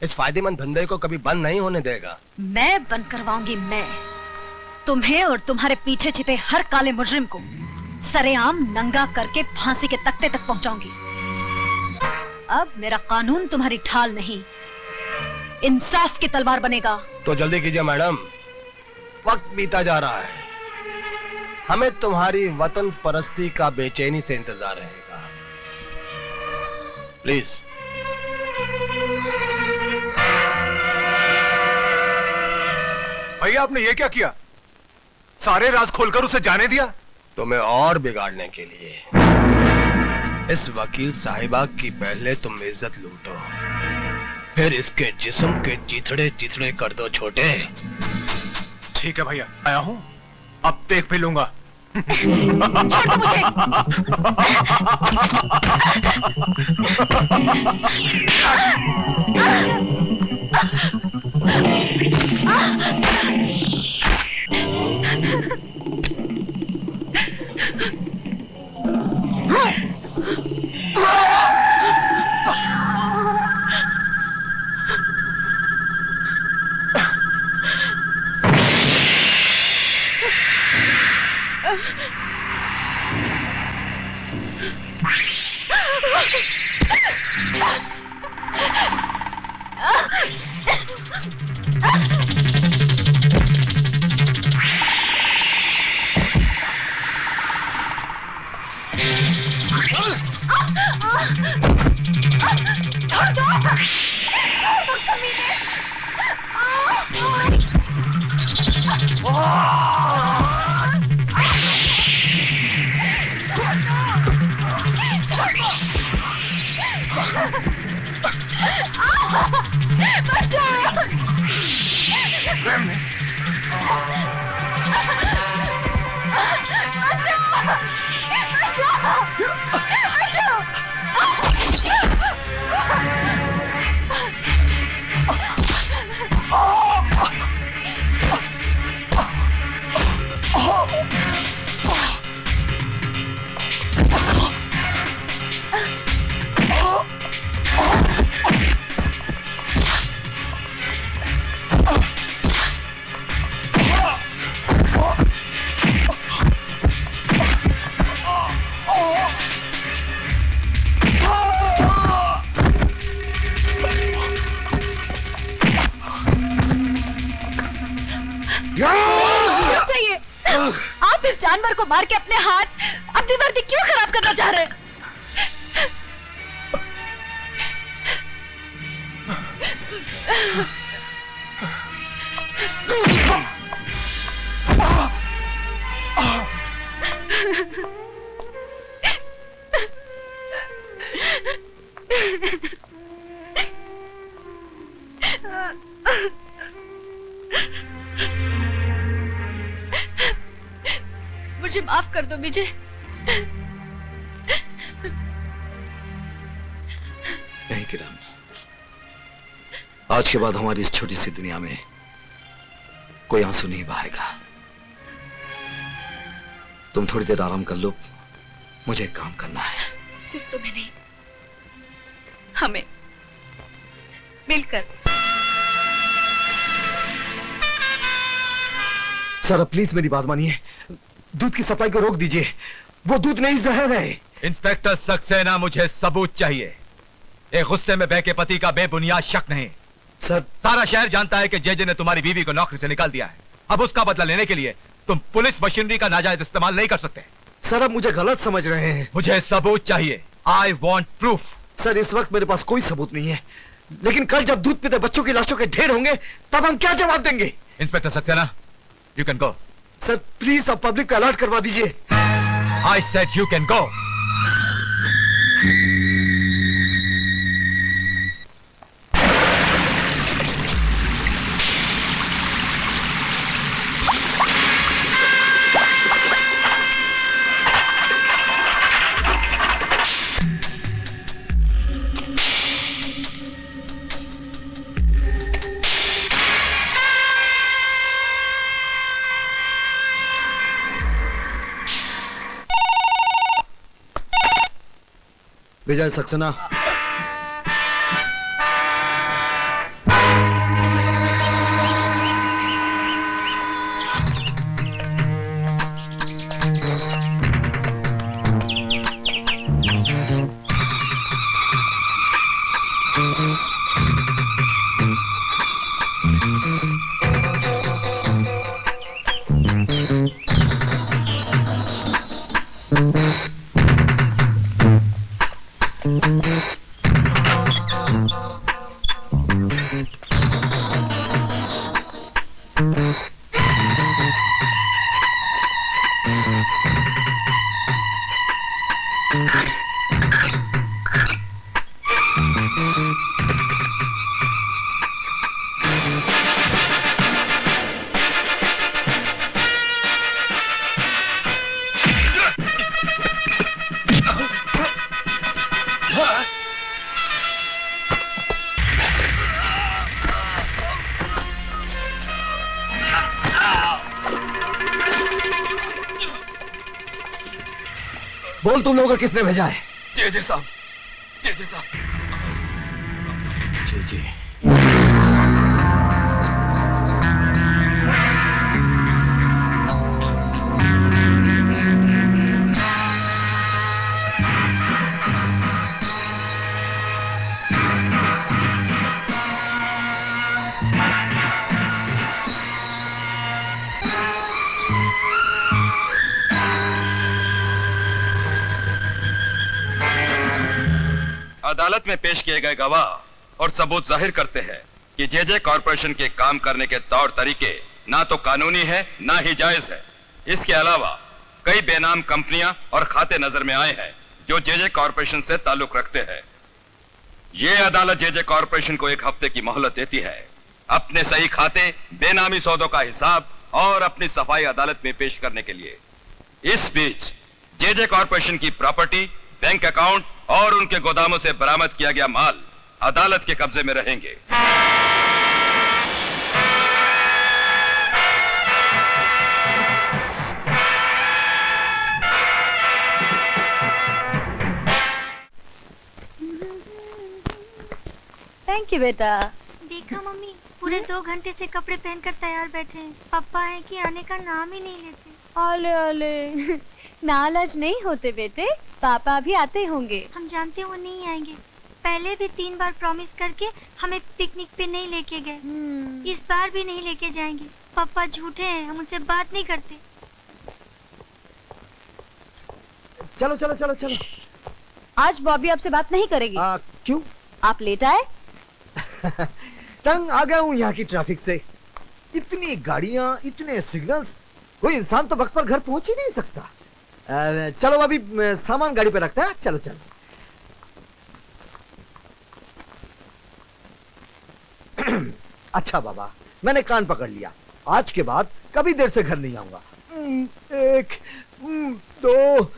इस फायदेमंद धंधे को कभी बंद नहीं होने देगा। मैं बंद करवाऊंगी। मैं तुम्हें और तुम्हारे पीछे छिपे हर काले मुजरिम को सरेआम नंगा करके फांसी के तख्ते तक पहुंचाऊंगी। अब मेरा कानून तुम्हारी ढाल नहीं, इंसाफ की तलवार बनेगा। तो जल्दी कीजिए मैडम, वक्त बीता जा रहा है। हमें तुम्हारी वतन परस्ती का बेचैनी से इंतजार रहेगा। प्लीज। भैया आपने ये क्या किया? सारे राज खोलकर उसे जाने दिया? तुम्हें और बिगाड़ने के लिए। इस वकील साहिबा की पहले तुम इज्जत लूटो, फिर इसके जिस्म के चिथड़े चिथड़े कर दो छोटे। ठीक है भैया, आया हूं, अब देख भी लूंगा। छोड़ दो मुझे। आप इस जानवर को मार के अपने हाथ, अपनी वर्दी क्यों खराब करना चाह रहे हैं? मुझे माफ कर दो विजय। नहीं किरण, आज के बाद हमारी इस छोटी सी दुनिया में कोई आंसू नहीं बहाएगा। तुम थोड़ी देर आराम कर लो, मुझे एक काम करना है। सिर्फ तुम्हें नहीं, हमें मिलकर। सर प्लीज मेरी बात मानिए, दूध की सप्लाई को रोक दीजिए। वो दूध नहीं जहर है। इंस्पेक्टर सक्सेना, मुझे सबूत चाहिए। एक गुस्से में बहके पति का बेबुनियाद शक नहीं। सर सारा शहर जानता है कि जेजे ने तुम्हारी बीवी को नौकरी से निकाल दिया है। अब उसका बदला लेने के लिए तुम पुलिस मशीनरी का नाजायज इस्तेमाल नहीं कर सकते। सर आप मुझे गलत समझ रहे हैं। मुझे सबूत चाहिए। I want proof. सर इस वक्त मेरे पास कोई सबूत नहीं है, लेकिन कल जब दूध पीते बच्चों की लाशों के ढेर होंगे तब हम क्या जवाब देंगे? Inspector Saxena, you can go. Sir please आप पब्लिक को अलर्ट करवा दीजिए। I said you can go. Vijay Saxena, बोल तुम लोगों को किसने भेजा है? जेजे साहब, जेजे साहब। जी जी। अदालत में पेश किए गए गवाह और सबूत जाहिर करते हैं कि जेजे कॉरपोरेशन के काम करने के तौर तरीके ना तो कानूनी है ना ही जायज है। इसके अलावा कई बेनाम कंपनियां और खाते नजर में आए हैं जो जेजे कॉरपोरेशन से ताल्लुक रखते हैं। ये अदालत जेजे कॉरपोरेशन को 1 हफ्ते की मोहलत देती है अपने सही खाते, बेनामी सौदों का हिसाब और अपनी सफाई अदालत में पेश करने के लिए। इस बीच जेजे कॉरपोरेशन की प्रॉपर्टी, बैंक अकाउंट और उनके गोदामों से बरामद किया गया माल अदालत के कब्जे में रहेंगे। थैंक यू बेटा। देखा मम्मी, पूरे 2 घंटे से कपड़े पहनकर तैयार बैठे हैं। पापा है कि आने का नाम ही नहीं लेते। ओले ओले, नाराज नहीं होते बेटे, पापा भी आते होंगे। हम जानते हैं वो नहीं आएंगे। पहले भी 3 बार प्रॉमिस करके हमें पिकनिक पे नहीं लेके गए। इस बार भी नहीं लेके जाएंगे। पापा झूठे हैं, हम उनसे बात नहीं करते। चलो चलो चलो चलो। आज बॉबी आपसे बात नहीं करेगी। क्यों? आप लेट आए। तंग आ गया हूँ यहाँ की ट्रैफिक से। इतनी गाड़ियाँ, इतने सिग्नल्स, कोई इंसान तो वक्त पर घर पहुंच ही नहीं सकता। चलो अभी सामान गाड़ी पे रखता है। चलो चलो। अच्छा बाबा, मैंने कान पकड़ लिया। आज के बाद कभी देर से घर नहीं आऊंगा। 1, 2,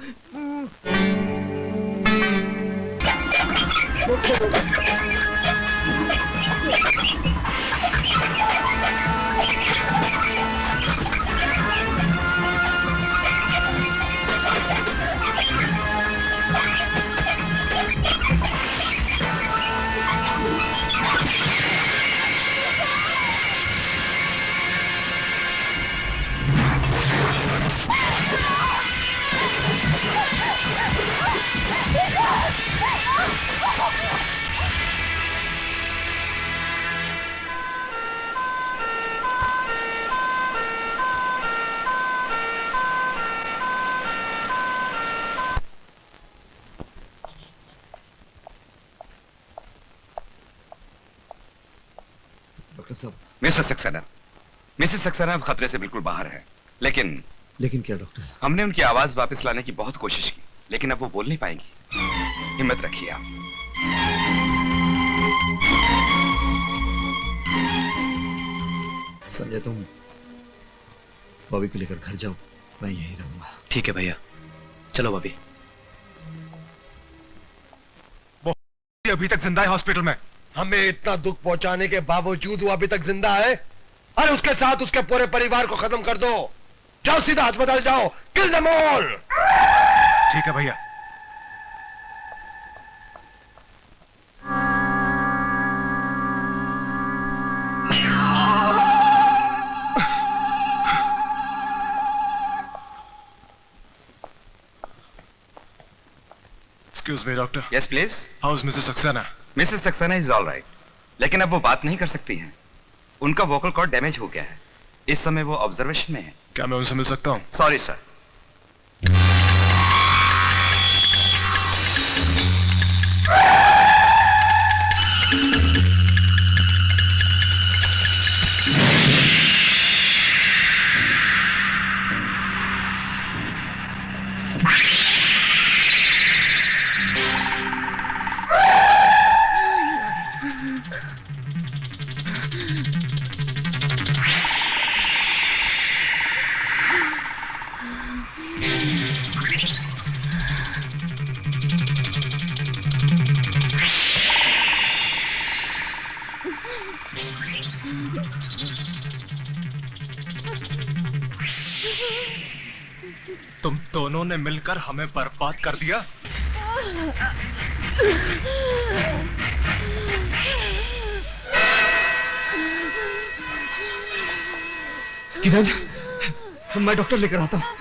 डॉक्टर साहब। मिस्टर सक्सेना, मिसेस सक्सेना अब खतरे से बिल्कुल बाहर है, लेकिन क्या डॉक्टर? हमने उनकी आवाज वापस लाने की बहुत कोशिश की, लेकिन अब वो बोल नहीं पाएंगी। हिम्मत रखिए आप। संजय, तुम बॉबी को लेकर घर जाओ, मैं यहीं रहूंगा। ठीक है भैया, चलो बॉबी। वो अभी तक जिंदा है हॉस्पिटल में। हमें इतना दुख पहुंचाने के बावजूद वो अभी तक जिंदा है। अरे उसके साथ उसके पूरे परिवार को खत्म कर दो। जाओ, सीधा अस्पताल जाओ, किल देम ऑल। ठीक है भैया। Excuse me, doctor. Yes, please. How's Mrs. Saxena? Mrs Saxena is all right, लेकिन अब वो बात नहीं कर सकती हैं। उनका वोकल कॉर्ड डैमेज हो गया है। इस समय वो ऑब्जर्वेशन में है। क्या मैं उनसे मिल सकता हूँ? Sorry sir. तुम दोनों ने मिलकर हमें बर्बाद कर दिया। किरण, मैं डॉक्टर लेकर आता हूं।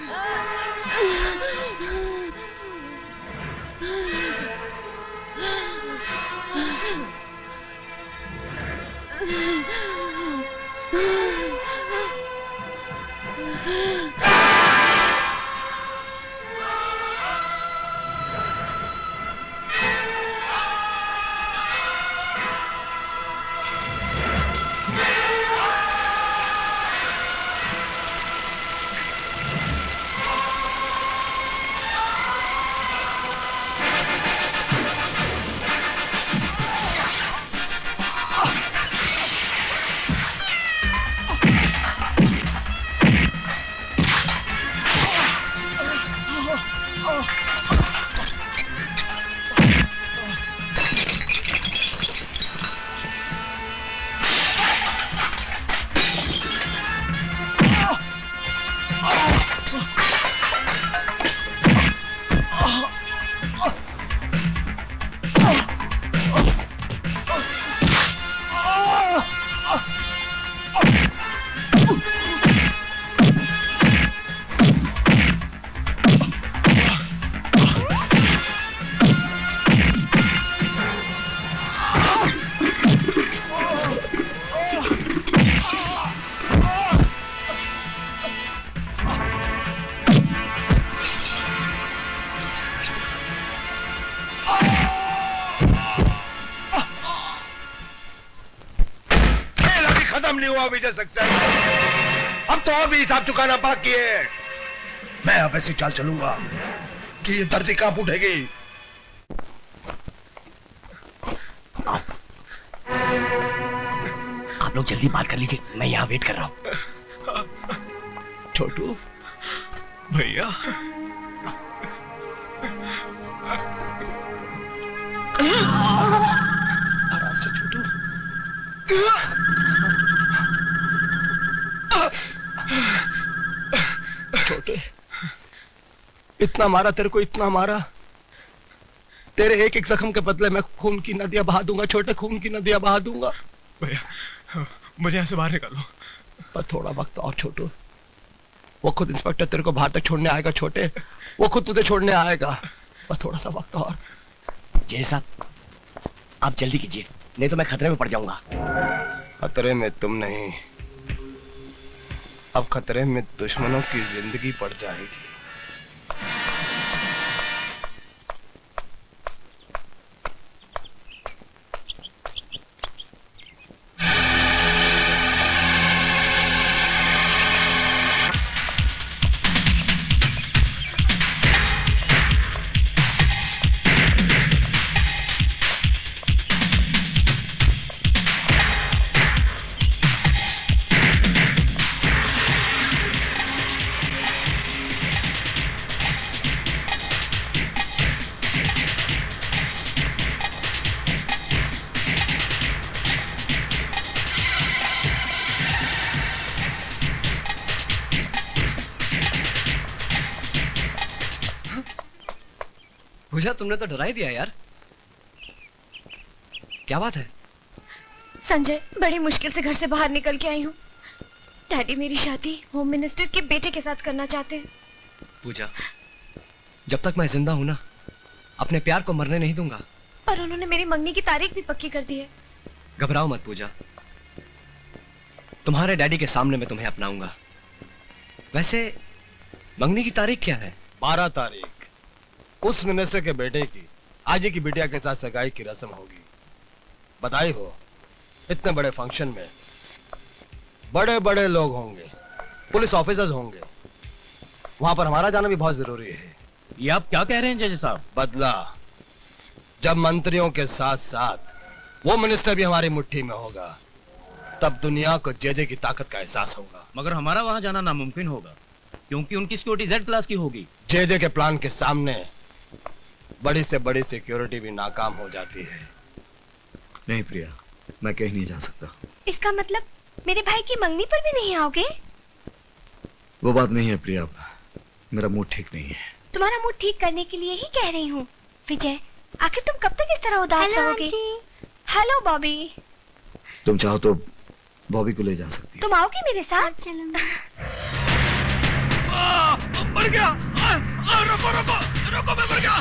खत्म नहीं हुआ विजय सक्सेना। अब तो और भी हिसाब चुकाना बाकी है। मैं अब ऐसी चाल चलूंगा कि ये धरती कांप उठेगी। आप लोग जल्दी बात कर लीजिए, मैं यहाँ वेट कर रहा हूँ। छोटू भैया, आराम से छोटू। छोटे, इतना मारा तेरे को, इतना मारा। तेरे एक एक जख्म के बदले मैं खून की नदियां बहा दूंगा छोटे, खून की नदियां बहा दूंगा। भैया मुझे यहाँ से बाहर निकालो। पर थोड़ा वक्त और छोटू, वो खुद इंस्पेक्टर तेरे को बाहर तक छोड़ने आएगा छोटे, वो खुद तुझे छोड़ने आएगा। बस थोड़ा सा वक्त और। जय साहब, आप जल्दी कीजिए, नहीं तो मैं खतरे में पड़ जाऊंगा। खतरे में तुम नहीं, अब खतरे में दुश्मनों की जिंदगी पड़ जाएगी। पूजा, तुमने तो डरा ही दिया यार। क्या बात है? संजय, बड़ी मुश्किल से घर से बाहर निकल के आई हूँ। डैडी मेरी शादी होम मिनिस्टर के बेटे के साथ करना चाहते हैं। पूजा, जब तक मैं जिंदा हूं ना, अपने प्यार को मरने नहीं दूंगा। पर उन्होंने मेरी मंगनी की तारीख भी पक्की कर दी है। घबराओ मत पूजा, तुम्हारे डैडी के सामने मैं तुम्हें अपनाऊंगा। वैसे मंगनी की तारीख क्या है? 12 तारीख उस मिनिस्टर के बेटे की आजी की बिटिया के साथ सगाई की रस्म होगी। बधाई हो। इतने बड़े फंक्शन में बड़े बड़े लोग होंगे, पुलिस ऑफिसर्स होंगे, वहां पर हमारा जाना भी बहुत जरूरी है। ये आप क्या कह रहे हैं जज साहब? बदला, जब मंत्रियों के साथ साथ वो मिनिस्टर भी हमारी मुट्ठी में होगा, तब दुनिया को जेजे की ताकत का एहसास होगा। मगर हमारा वहां जाना नामुमकिन होगा, क्योंकि उनकी सिक्योरिटी जेड क्लास की होगी। जेजे के प्लान के सामने बड़ी से बड़ी सिक्योरिटी भी नाकाम हो जाती है। नहीं प्रिया, मैं कहीं नहीं जा सकता। इसका मतलब मेरे भाई की मंगनी पर भी नहीं आओगे? वो बात नहीं है प्रिया, मेरा मूड ठीक नहीं है। तुम्हारा मूड ठीक करने के लिए ही कह रही हूँ। विजय, आखिर तुम कब तक इस तरह उदास रहोगे? हेलो बॉबी। तुम चाहो तो बॉबी को ले जा सकती तुम आओगे मेरे साथ? मर गया। रुको रुको रुको, मैं मर गया।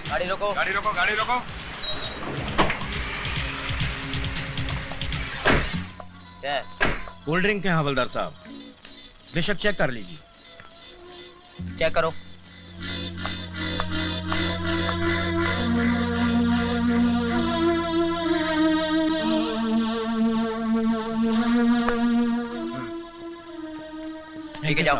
गाड़ी रोको, गाड़ी रोको, गाड़ी रोको। कोल्ड ड्रिंक है हवलदार साहब, बेशक चेक कर लीजिए। चेक करो। ठीक है, जाओ।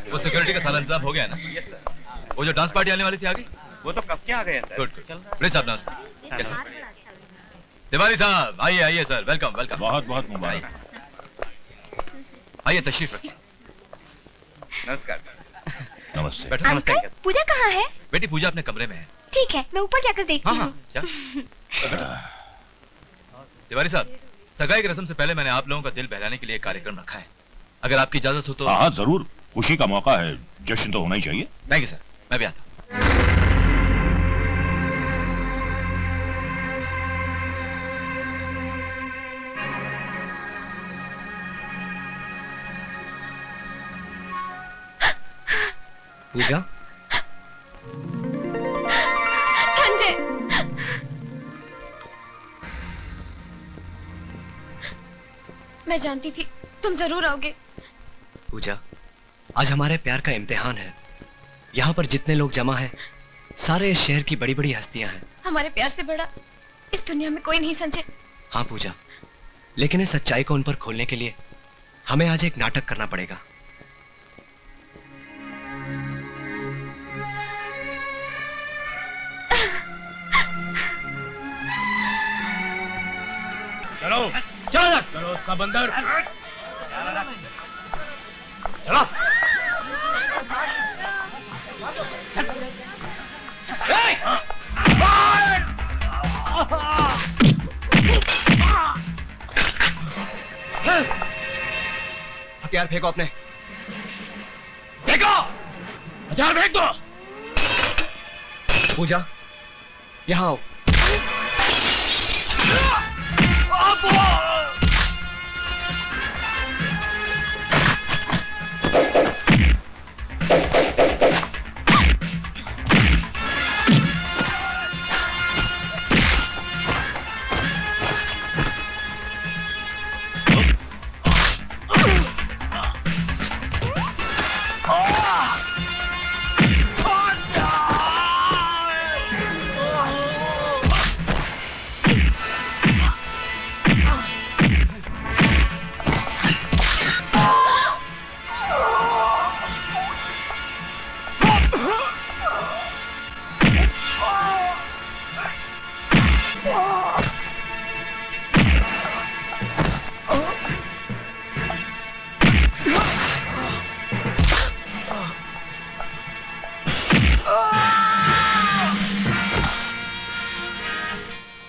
वो सिक्योरिटी का सारा इंतजाम हो गया ना? Yes sir. वो जो डांस पार्टी आने वाली थी आ गई? वो तो कब के आ गए हैं सर। Good good. प्लीज साहब नमस्ते। कैसे? तिवारी साहब आइए आइए सर, वेलकम वेलकम। बहुत बहुत मुबारक। आइए तशरीफ रखिए। नमस्कार। नमस्ते। बैठो। अंकल, पूजा कहाँ है? बेटी पूजा अपने कमरे में है। ठीक है, मैं ऊपर जाकर देखती हाँ हूँ। हाँ जा। तिवारी साहब, सगाई की रस्म से पहले मैंने आप लोगों का दिल बहलाने के लिए एक कार्यक्रम रखा है। अगर आपकी इजाजत हो तो। हाँ जरूर, खुशी का मौका है, जश्न तो होना ही चाहिए। थैंक यू सर, मैं भी आता हूँ। पूजा, संजय, मैं जानती थी तुम जरूर आओगे। पूजा, आज हमारे प्यार का इम्तिहान है। यहाँ पर जितने लोग जमा हैं, सारे इस शहर की बड़ी बड़ी हस्तियां हैं। हमारे प्यार से बड़ा इस दुनिया में कोई नहीं संजय। हाँ पूजा, लेकिन इस सच्चाई को उन पर खोलने के लिए हमें आज एक नाटक करना पड़ेगा। चलो चलो चलो उसका बंदर चलो। हथियार फेंको अपने। फेंको, हथियार फेंक दो। पूजा यहाँ आओ।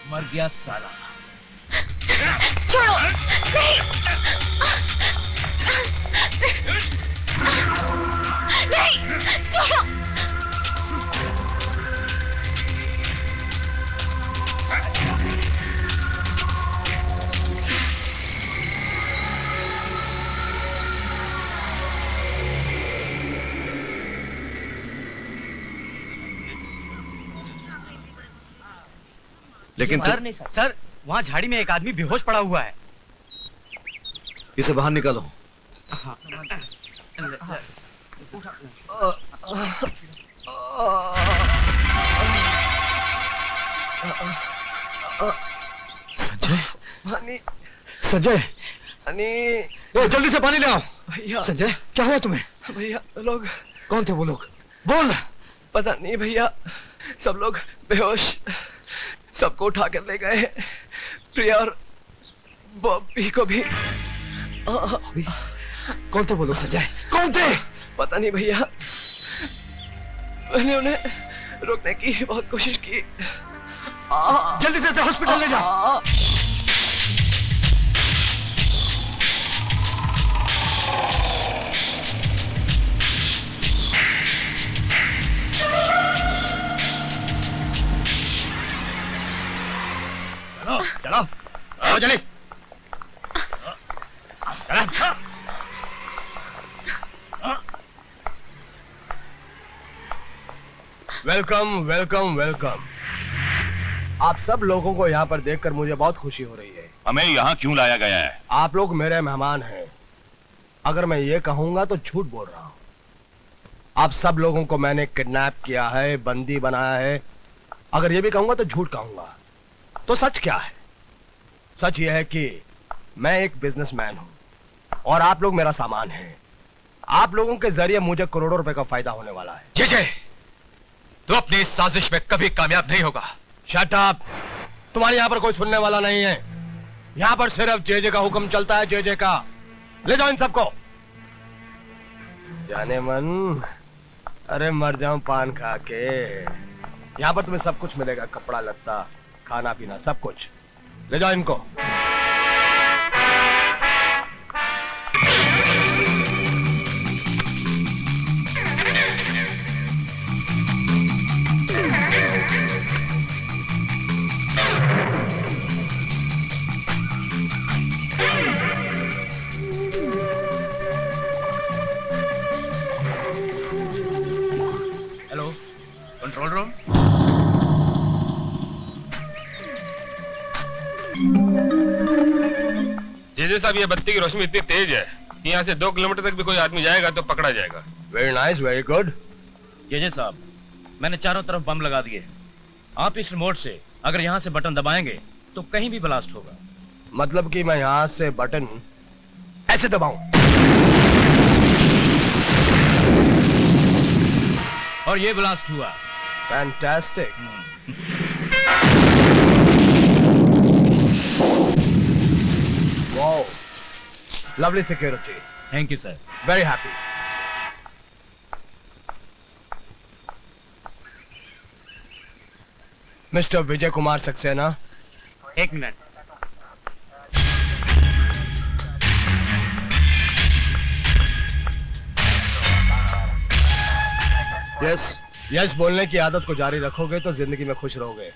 मर गया साला। छोड़ो, नहीं, नहीं, छोड़ो। लेकिन सर वहाँ झाड़ी में एक आदमी बेहोश पड़ा हुआ है। इसे बाहर निकालो। संजय, संजय, ए, जल्दी से पानी ले आओ। भैया, संजय क्या हुआ तुम्हें? भैया लोग। कौन थे वो लोग? बोल। पता नहीं भैया, सब लोग बेहोश, सबको उठा कर ले गए। प्रिया और बॉबी को भी। कौन थे वो लोग संजय? कौन थे? पता नहीं भैया, मैंने उन्हें रोकने की बहुत कोशिश की। जल्दी से हॉस्पिटल ले जाओ। चलो चलो जल्दी। Welcome welcome welcome. आप सब लोगों को यहाँ पर देखकर मुझे बहुत खुशी हो रही है। हमें यहाँ क्यों लाया गया है? आप लोग मेरे मेहमान हैं। अगर मैं ये कहूंगा तो झूठ बोल रहा हूँ। आप सब लोगों को मैंने किडनैप किया है, बंदी बनाया है। अगर ये भी कहूंगा तो झूठ कहूंगा। तो सच क्या है? सच ये है कि मैं एक बिजनेसमैन हूं और आप लोग मेरा सामान हैं। आप लोगों के जरिए मुझे करोड़ों रुपए का फायदा होने वाला है। जय, तू अपनी इस साजिश में कभी कामयाब नहीं होगा। Shut up. तुम्हारे यहाँ पर कोई सुनने वाला नहीं है। यहाँ पर सिर्फ जे का हुक्म चलता है, जे का। ले जाओ इन सबको। जाने मन, अरे मर जाऊं पान खा के। यहाँ पर तुम्हें सब कुछ मिलेगा, कपड़ा लत्ता, खाना पीना, सब कुछ। ले जाओ इनको। Hello, control room. जेजे साहब, ये बत्ती की रोशनी इतनी तेज है कि यहाँ से 2 किलोमीटर तक भी कोई आदमी जाएगा तो पकड़ा जाएगा। Very nice, very good. JJ साहब, मैंने चारों तरफ बम लगा दिए। आप इस रिमोट से अगर यहाँ से बटन दबाएंगे तो कहीं भी ब्लास्ट होगा। मतलब कि मैं यहाँ से बटन ऐसे दबाऊं और ये ब्लास्ट हुआ। Fantastic. Wow, lovely security. Thank you sir. Very happy. Mister Vijay Kumar Saxena. एक मिनट। यस यस बोलने की आदत को जारी रखोगे तो जिंदगी में खुश रहोगे,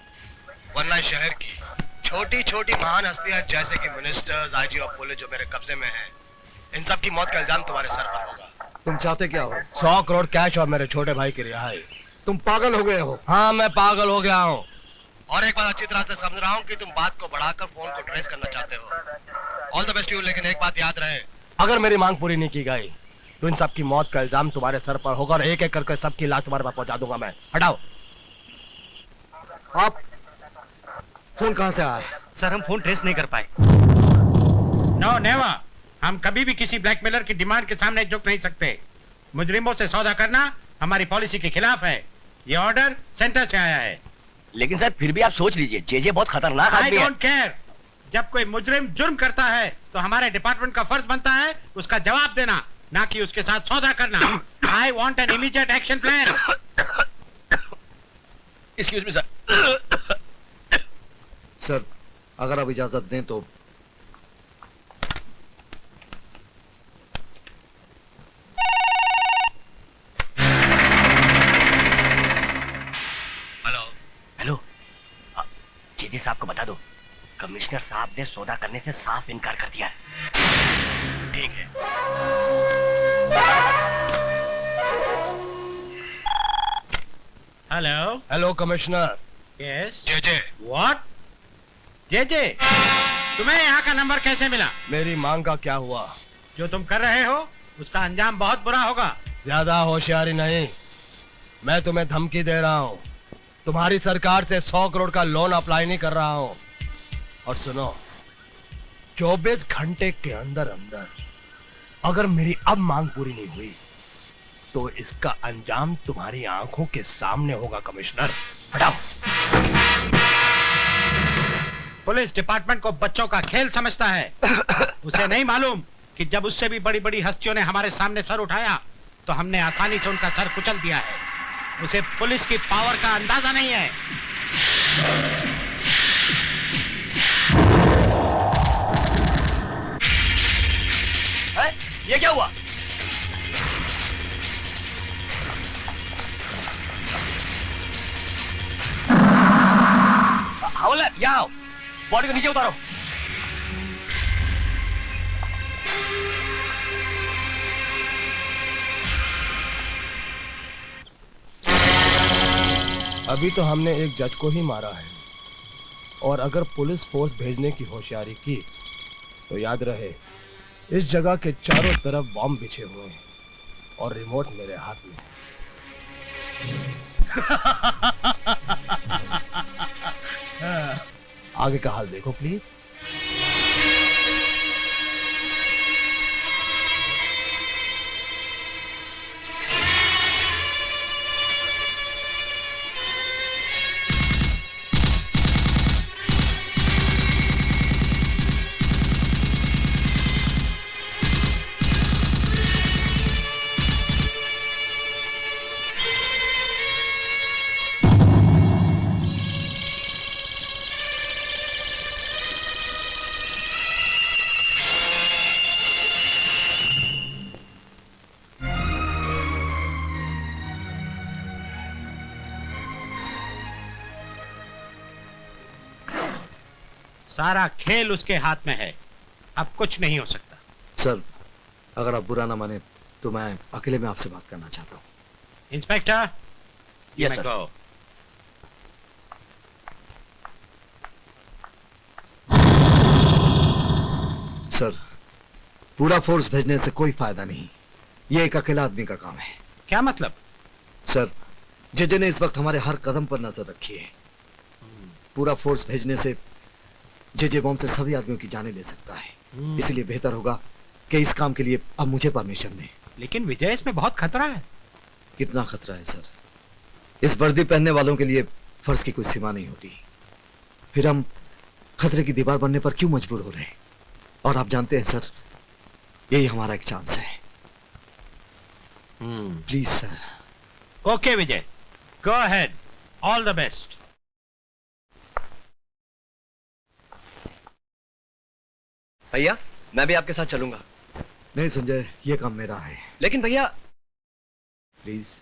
वरना शहर की छोटी छोटी महान हस्तियां जैसे कि मिनिस्टर्स, आईजी और पुलिस जो मेरे कब्जे में हैं, इन सब की मौत का इल्जाम तुम्हारे सर पर होगा। तुम चाहते क्या हो? 100 करोड़ कैश और मेरे छोटे भाई की रिहाई। तुम पागल हो गए हो? हाँ, मैं पागल हो गया हूँ। और एक बात अच्छी तरह से समझ रहा हूँ कि तुम बात को बढ़ाकर फोन को ट्रेस करना चाहते हो। ऑल द बेस्ट यू, लेकिन एक बात याद रहे, अगर मेरी मांग पूरी नहीं की गई तो इन सब की मौत का इल्जाम तुम्हारे सर पर होगा और एक एक करके सबकी लाश तुम्हारे पास पहुंचा दूंगा मैं। हटाओ। आप फोन कहां से आया? सर हम फोन ट्रेस नहीं कर पाए। नो नेवर, हम कभी भी किसी ब्लैकमेलर की डिमांड के सामने झुक नहीं सकते। मुजरिमों से सौदा करना हमारी पॉलिसी के खिलाफ है। ये ऑर्डर सेंटर से आया है। लेकिन सर फिर भी आप सोच लीजिए, जेजे बहुत खतरनाक आई आदमी है। Don't care. जब कोई मुजरिम जुर्म करता है तो हमारे डिपार्टमेंट का फर्ज बनता है उसका जवाब देना, ना कि उसके साथ सौदा करना। I want an immediate action plan. Excuse me sir. Sir अगर आप इजाजत दें तो हेलो, जेजे साहब को बता दो कमिश्नर साहब ने सौदा करने से साफ इनकार कर दिया है। ठीक है। Hello hello commissioner. Yes JJ. What? JJ, तुम्हें यहाँ का नंबर कैसे मिला? मेरी मांग का क्या हुआ? जो तुम कर रहे हो उसका अंजाम बहुत बुरा होगा। ज्यादा होशियारी नहीं, मैं तुम्हें धमकी दे रहा हूँ। तुम्हारी सरकार से 100 करोड़ का लोन अप्लाई नहीं कर रहा हूँ। और सुनो, 24 घंटे के अंदर अंदर अगर मेरी अब मांग पूरी नहीं हुई तो इसका अंजाम तुम्हारी आंखों के सामने होगा। कमिश्नर हटाओ। पुलिस डिपार्टमेंट को बच्चों का खेल समझता है। उसे नहीं मालूम कि जब उससे भी बड़ी बड़ी हस्तियों ने हमारे सामने सर उठाया तो हमने आसानी से उनका सर कुचल दिया है। उसे पुलिस की पावर का अंदाजा नहीं है। ये क्या हुआ? हवलदार यहाँ आओ, बॉडी को नीचे उतारो। अभी तो हमने एक जज को ही मारा है, और अगर पुलिस फोर्स भेजने की होशियारी की तो याद रहे इस जगह के चारों तरफ बॉम्ब बिछे हुए हैं और रिमोट मेरे हाथ में है। आगे का हाल देखो प्लीज। सारा खेल उसके हाथ में है, अब कुछ नहीं हो सकता। सर अगर आप बुरा ना माने तो मैं अकेले में आपसे बात करना चाहता हूँ। Inspector, yes sir. Go. Sir पूरा फोर्स भेजने से कोई फायदा नहीं, ये एक अकेला आदमी का काम है। क्या मतलब? सर जेजे ने इस वक्त हमारे हर कदम पर नजर रखी है। पूरा फोर्स भेजने से जेजे बॉम्ब से सभी आदमियों की जानें ले सकता है। इसलिए बेहतर होगा कि इस काम के लिए अब मुझे परमिशन दें। लेकिन विजय, इसमें बहुत खतरा है। कितना खतरा है सर? इस वर्दी पहनने वालों के लिए फर्ज की कोई सीमा नहीं होती। फिर हम खतरे की दीवार बनने पर क्यों मजबूर हो रहे हैं? और आप जानते हैं सर, यही हमारा एक चांस है। Please sir. Okay Vijay, go ahead, all the best. भैया मैं भी आपके साथ चलूंगा। नहीं संजय, ये काम मेरा है। लेकिन भैया। प्लीज।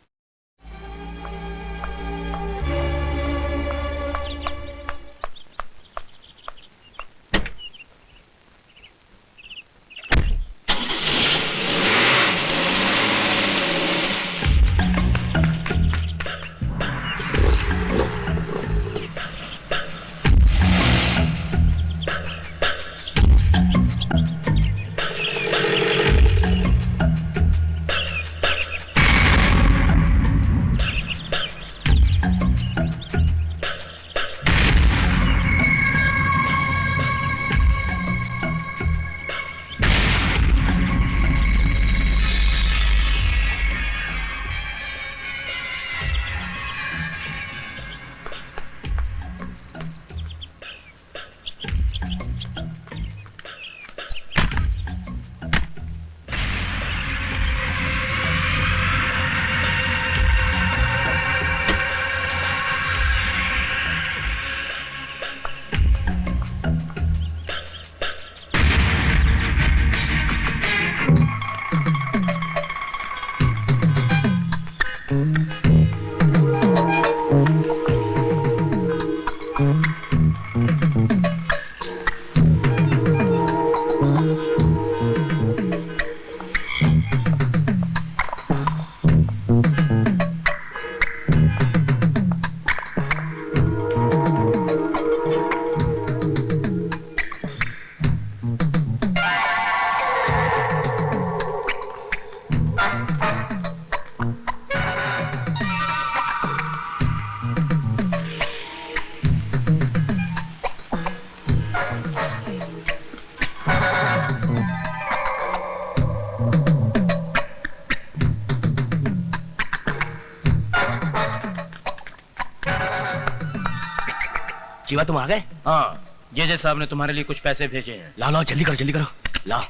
जीवा तुम आ गए? हाँ, जेजे साहब ने तुम्हारे लिए कुछ पैसे भेजे हैं। लाओ लाओ, जल्दी करो जल्दी करो, लाओ।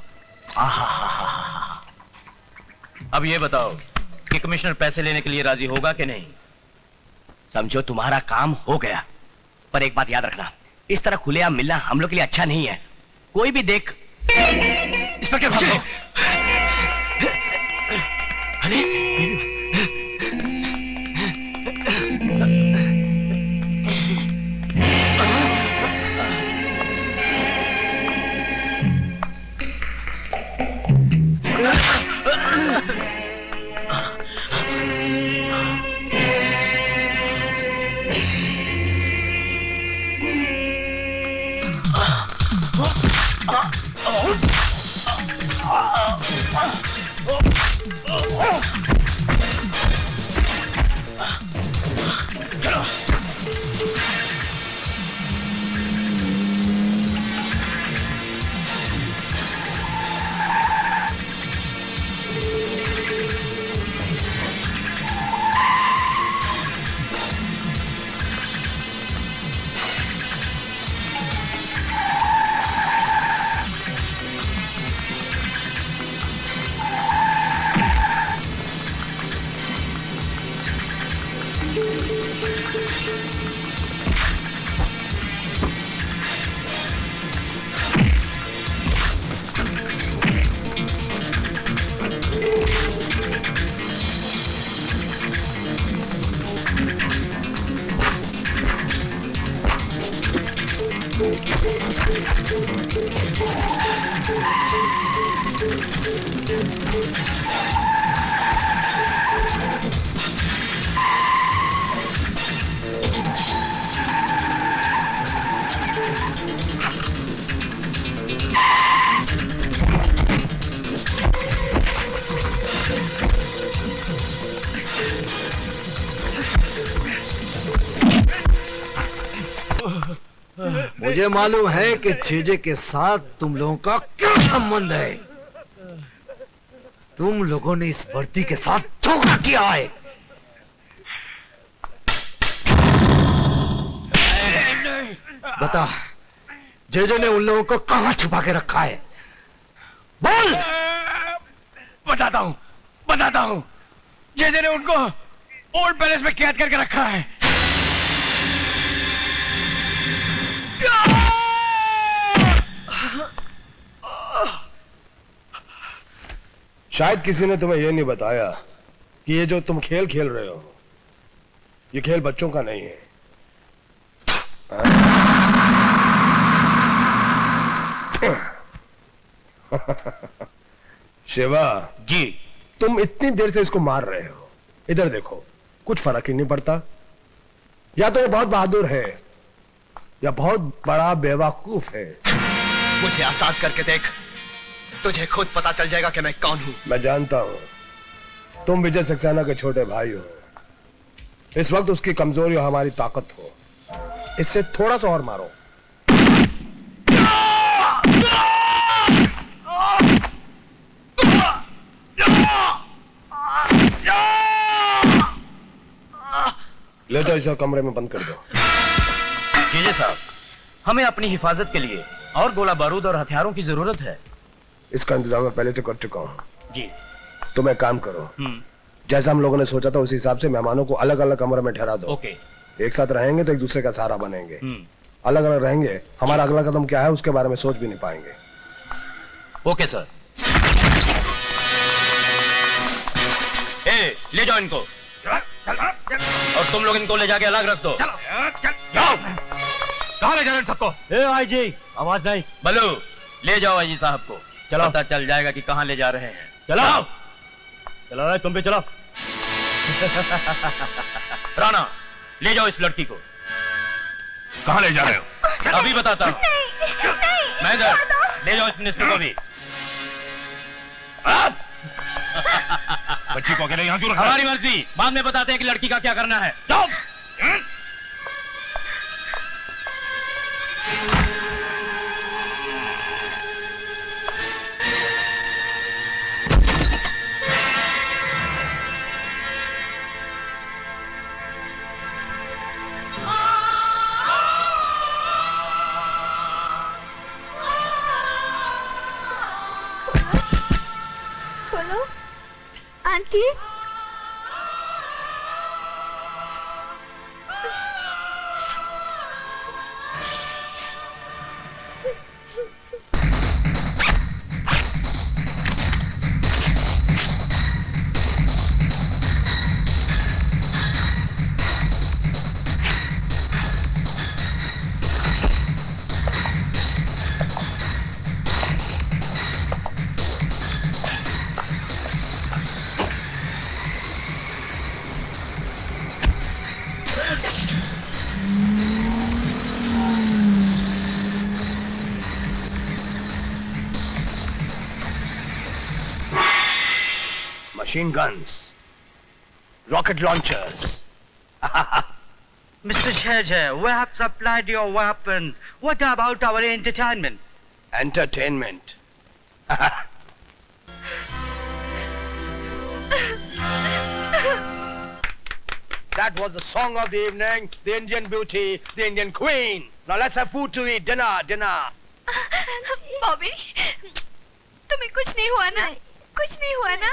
अब ये बताओ कि कमिश्नर पैसे लेने के लिए राजी होगा कि नहीं? समझो तुम्हारा काम हो गया, पर एक बात याद रखना, इस तरह खुलेआम मिलना हम लोग के लिए अच्छा नहीं है। कोई भी देख। इंस्पेक्टर विजय! मुझे मालूम है कि जेजे के साथ तुम लोगों का क्या संबंध है। तुम लोगों ने इस वर्दी के साथ धोखा किया है। बता, जेजे ने उन लोगों को कहां छुपा के रखा है? बोल। बताता हूं। जेजे ने उनको ओल्ड पैलेस में कैद करके रखा है। शायद किसी ने तुम्हें यह नहीं बताया कि ये जो तुम खेल खेल रहे हो, ये खेल बच्चों का नहीं है। शिवा जी, तुम इतनी देर से इसको मार रहे हो, इधर देखो, कुछ फर्क ही नहीं पड़ता। या तो वो बहुत बहादुर है या बहुत बड़ा बेवकूफ है। मुझे आजाद करके देख, तुझे खुद पता चल जाएगा कि मैं कौन हूं। मैं जानता हूं, तुम विजय सक्सेना के छोटे भाई हो। इस वक्त उसकी कमजोरी और हमारी ताकत हो। इससे थोड़ा सा और मारो। ले जाओ, इसे कमरे में बंद कर दो। जीजे साहब, हमें अपनी हिफाजत के लिए और गोला बारूद और हथियारों की जरूरत है। इसका इंतजाम मैं पहले से कर चुका हूं। जी। तुम एक काम करो, जैसा हम लोगों ने सोचा था उसी हिसाब से मेहमानों को अलग अलग कमरे में ठहरा दो। ओके। एक साथ रहेंगे तो एक दूसरे का सहारा बनेंगे। अलग अलग रहेंगे, हमारा अगला कदम क्या है उसके बारे में सोच भी नहीं पाएंगे। Okay sir. ले जाओ इनको, और तुम लोग इनको ले जाके अलग रख दो। जाओ। कहां ले जा रहे हैं सबको? आई जी, आवाज नहीं। बलू, ले जाओ आई जी साहब को। चलो, पता चल जाएगा कि कहां ले जा रहे हैं। चलो चलो, तुम भी चलो। राणा, ले जाओ इस लड़की को। कहां ले जा रहे हो? अभी बताता हूं। महेंद्र, ले जाओ इस मिनिस्टर को भी। बच्ची को अकेले यहां क्यों रखा? हमारी मर्जी, बाद में बताते हैं कि लड़की का क्या करना है। जाओ। खोलो, aunty. Machine guns, rocket launchers. Mr. Shejay, we have supplied your weapons. What about our entertainment? Entertainment. That was the song of the evening, the Indian beauty, the Indian queen. Now let's have food to eat, dinner. Bobby, तुम्हें कुछ नहीं हुआ ना? कुछ नहीं हुआ ना?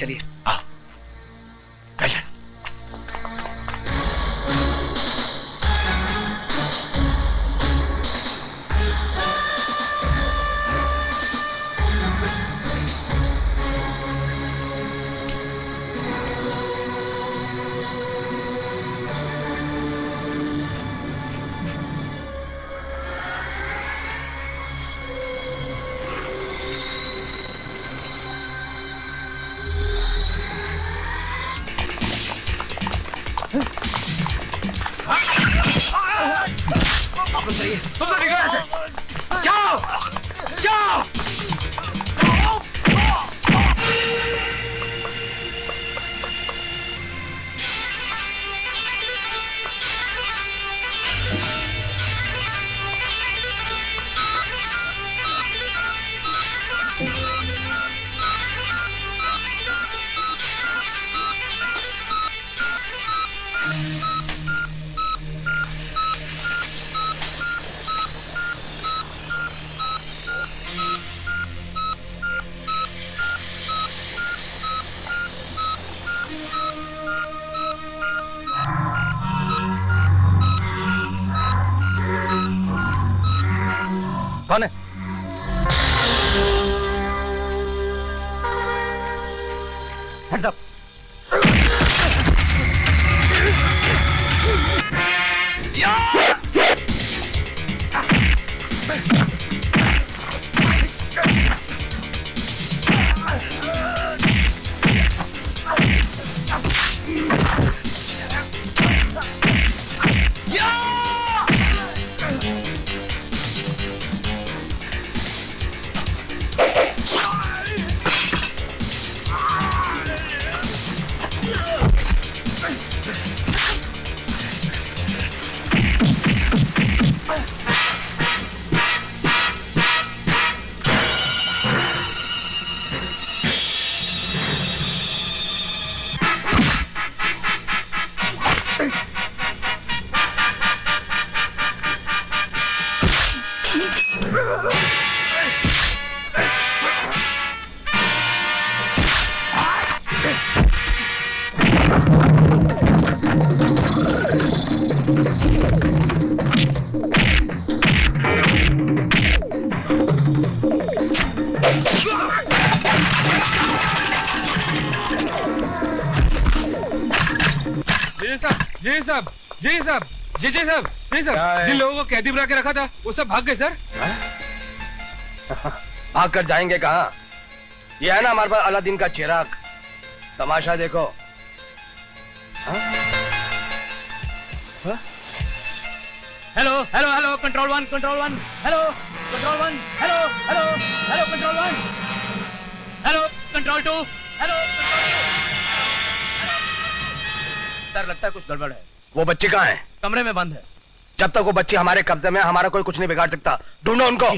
चलिए। तुम तो निकलो ऐसे। जाओ जाओ। कौन है? Heads up. जी साहब जी साहब जी साहब जिन लोगों को कैदी बना के रखा था वो सब भाग गए सर। भाग कर जाएंगे कहाँ? ये है ना हमारे पास अलादीन का चिराग, तमाशा देखो। Hello hello hello control one hello control one hello hello hello control one hello control two hello sir लगता है कुछ गड़बड़ है। वो बच्चे कहाँ हैं? कमरे में बंद है। जब तक वो बच्चे हमारे कब्जे में, हमारा कोई कुछ नहीं बिगाड़ सकता। ढूंढो उनको।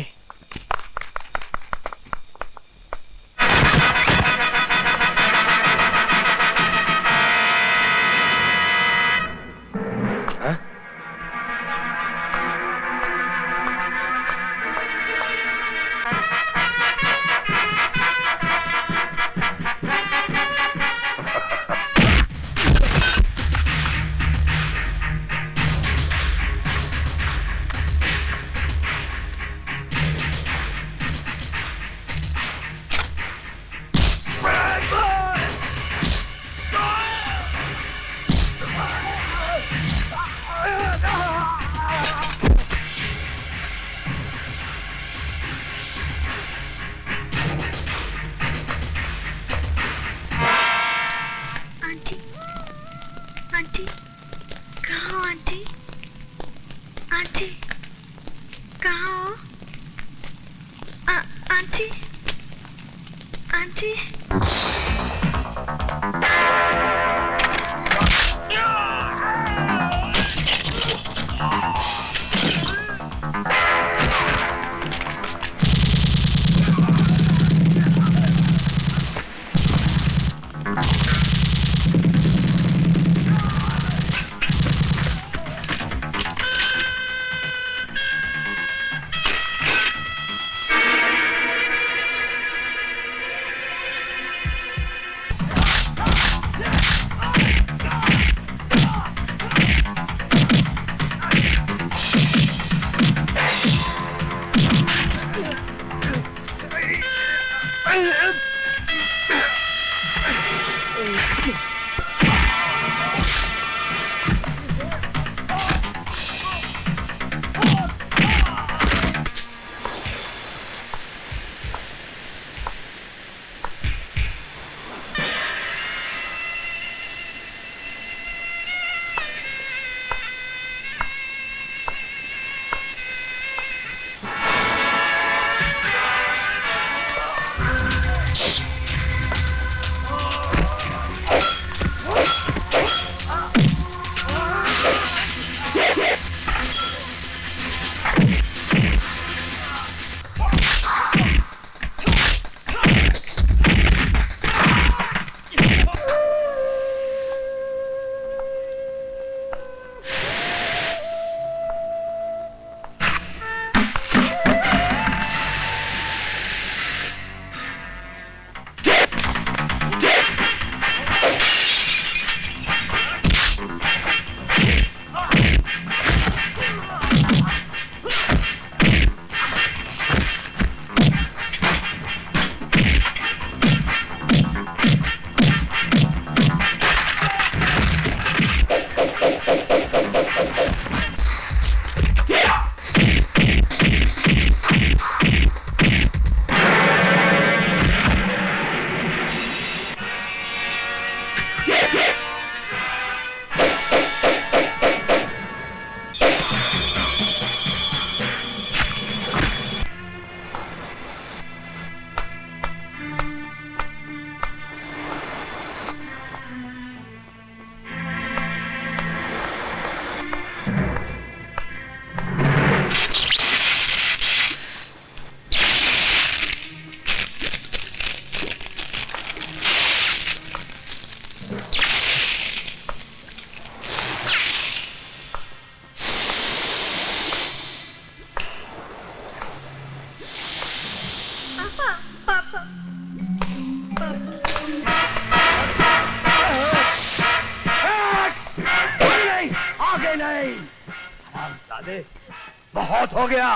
बहुत हो गया।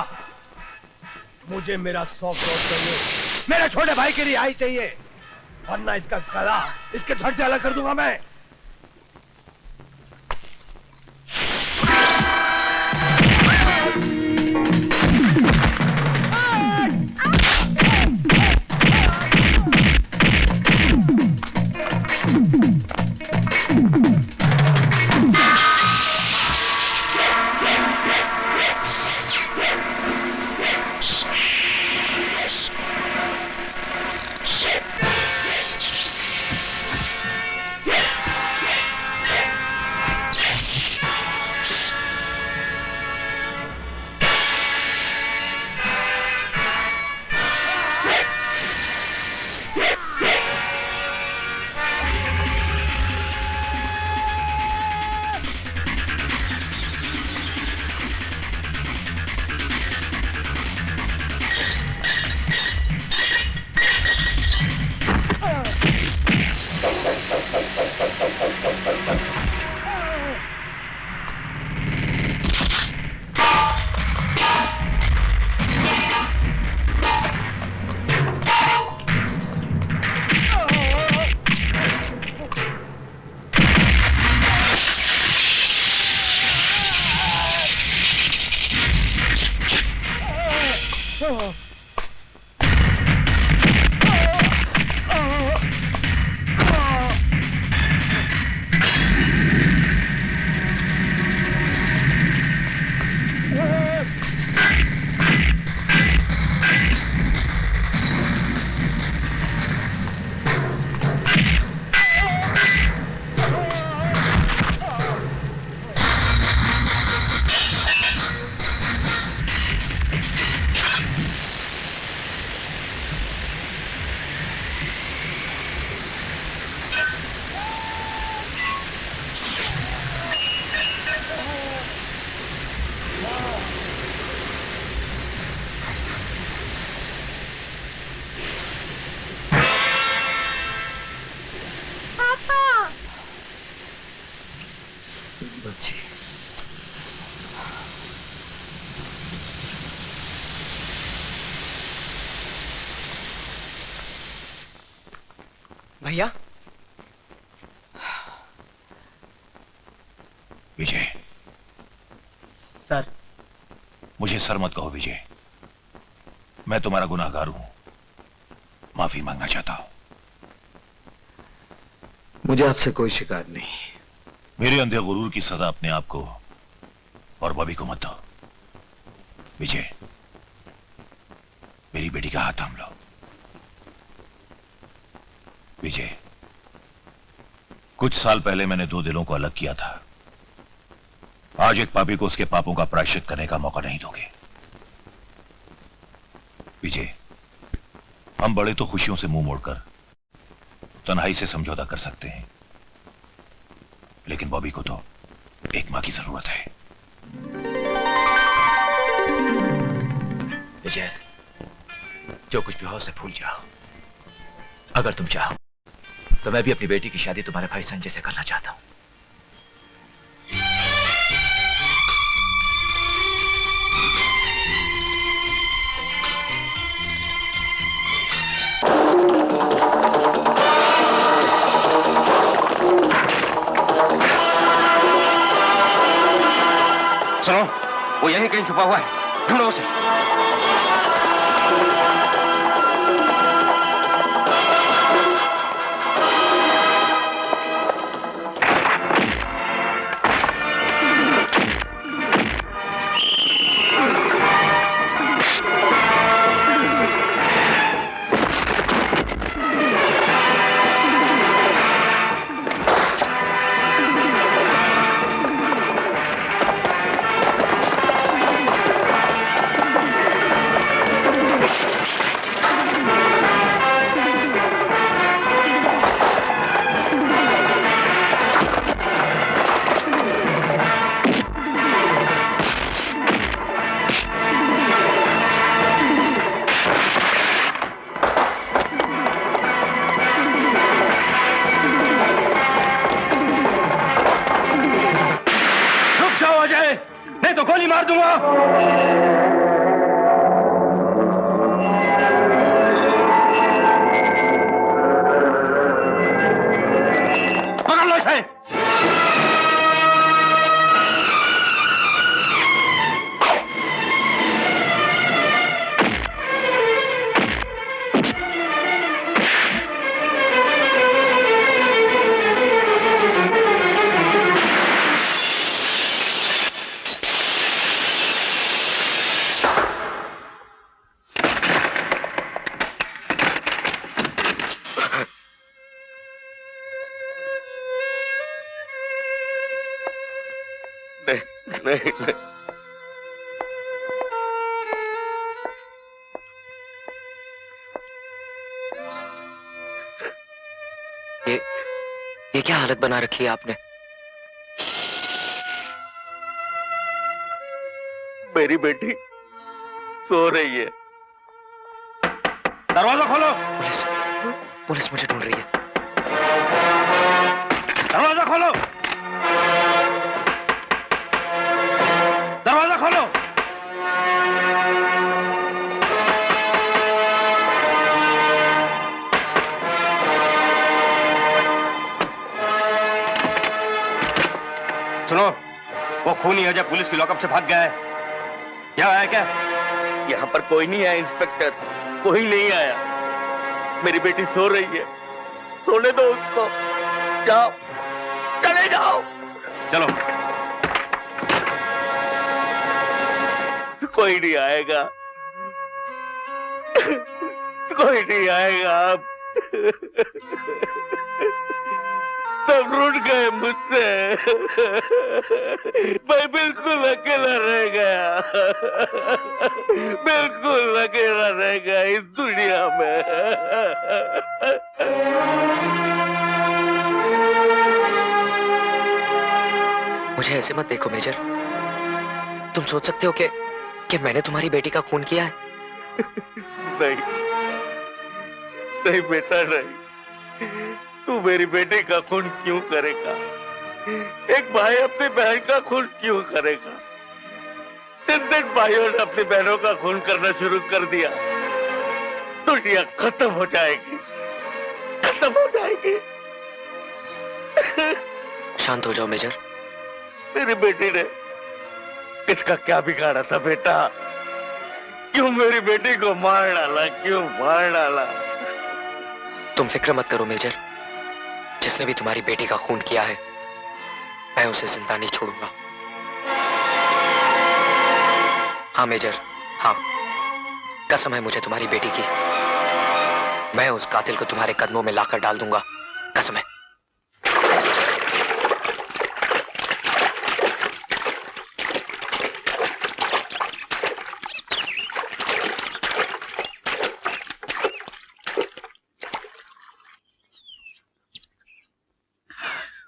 मुझे मेरा 100 करोड़ चाहिए, मेरे छोटे भाई की रिहाई चाहिए, वरना इसका गला इसके धड़ से अलग कर दूंगा मैं। भैया। विजय। सर। मुझे सर मत कहो विजय, मैं तुम्हारा गुनाहगार हूं, माफी मांगना चाहता हूं। मुझे आपसे कोई शिकायत नहीं। मेरे अंधे गुरूर की सजा अपने आप को और बॉबी को मत दो। विजय, मेरी बेटी का हाथ थाम लो। विजय, कुछ साल पहले मैंने दो दिलों को अलग किया था। आज एक पापी को उसके पापों का प्रायश्चित करने का मौका नहीं दोगे। विजय, हम बड़े तो खुशियों से मुंह मोड़कर तन्हाई से समझौता कर सकते हैं, लेकिन बॉबी को तो एक मां की जरूरत है। विजय, जो कुछ भी हो उसे भूल जाओ। अगर तुम चाहो तो मैं भी अपनी बेटी की शादी तुम्हारे भाई संजय से करना चाहता हूं। सुनो, वो यहीं कहीं छुपा हुआ है, ढूंढो उसे। नहीं तो गोली मार दूंगा। पकड़ लो इसे। नहीं, नहीं। ये क्या हालत बना रखी है आपने? मेरी बेटी सो रही है। दरवाजा खोलो। पुलिस, पुलिस मुझे ढूंढ रही है। दरवाजा खोलो। दरवाजा खोलो। सुनो, वो खूनी अजय पुलिस की लॉकअप से भाग गया है। क्या आया क्या? यहाँ पर कोई नहीं आया इंस्पेक्टर, कोई नहीं आया। मेरी बेटी सो रही है, सोने दो उसको। जाओ, चले जाओ। चलो। कोई नहीं आएगा, कोई नहीं आएगा। अब सब रूठ गए मुझसे। मैं बिल्कुल अकेला रह गया, बिल्कुल अकेला रह गया इस दुनिया में। मुझे ऐसे मत देखो मेजर। तुम सोच सकते हो कि मैंने तुम्हारी बेटी का खून किया है? नहीं, नहीं बेटा नहीं। तू मेरी बेटी का खून क्यों करेगा? एक भाई अपनी बहन का खून क्यों करेगा? जिन दिन भाइयों ने अपनी बहनों का खून करना शुरू कर दिया, दुनिया खत्म हो जाएगी, खत्म हो जाएगी। शांत हो जाओ मेजर। मेरी बेटी ने किसका क्या बिगाड़ा था बेटा? क्यों मेरी बेटी को मार डाला? क्यों मार डाला? तुम फिक्र मत करो मेजर, जिसने भी तुम्हारी बेटी का खून किया है मैं उसे जिंदा नहीं छोड़ूंगा। हाँ मेजर, हाँ, कसम है मुझे तुम्हारी बेटी की। मैं उस कातिल को तुम्हारे कदमों में लाकर डाल दूंगा, कसम है।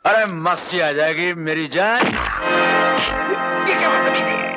अरे मस्ती आ जाएगी मेरी जान। ये क्या बदतमीजी है?